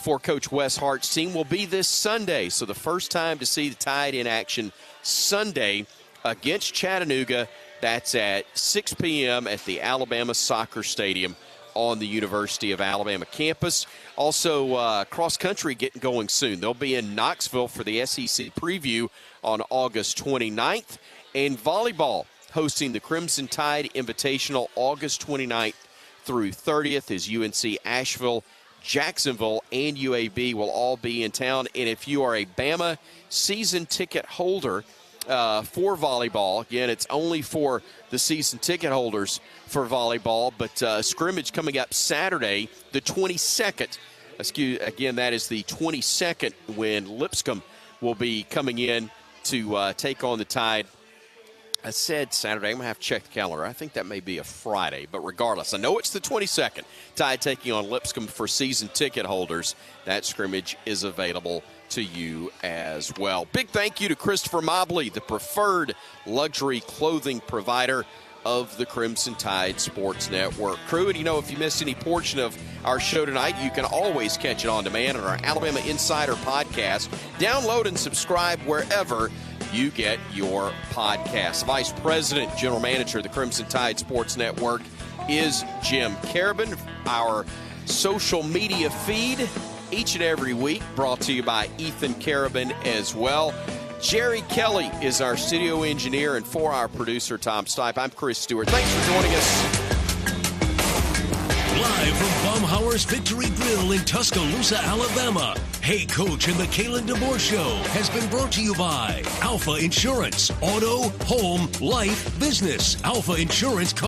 for Coach Wes Hart's team will be this Sunday. So the first time to see the Tide in action Sunday against Chattanooga. That's at 6 p.m. at the Alabama Soccer Stadium on the University of Alabama campus. Also, cross-country getting going soon. They'll be in Knoxville for the SEC preview on August 29th. And volleyball hosting the Crimson Tide Invitational August 29th through 30th as UNC Asheville, Jacksonville, and UAB will all be in town. And if you are a Bama season ticket holder for volleyball, again, it's only for the season ticket holders for volleyball, but scrimmage coming up Saturday, the 22nd. Again, that is the 22nd, when Lipscomb will be coming in to take on the Tide. I said Saturday. I'm going to have to check the calendar. I think that may be a Friday, but regardless, I know it's the 22nd. Tide taking on Lipscomb for season ticket holders. That scrimmage is available to you as well. Big thank you to Christopher Mobley, the preferred luxury clothing provider of the Crimson Tide Sports Network crew. And, you know, if you missed any portion of our show tonight, you can always catch it on demand on our Alabama Insider podcast. Download and subscribe wherever you get your podcast. Vice President, General Manager of the Crimson Tide Sports Network is Jim Carabin. Our social media feed each and every week brought to you by Ethan Carabin as well. Jerry Kelly is our studio engineer, and for our producer, Tom Stipe, I'm Chris Stewart. Thanks for joining us. Live from Baumhower's Victory Grill in Tuscaloosa, Alabama, Hey Coach and the Kalen DeBoer Show has been brought to you by Alfa Insurance. Auto, home, life, business. Alfa Insurance covers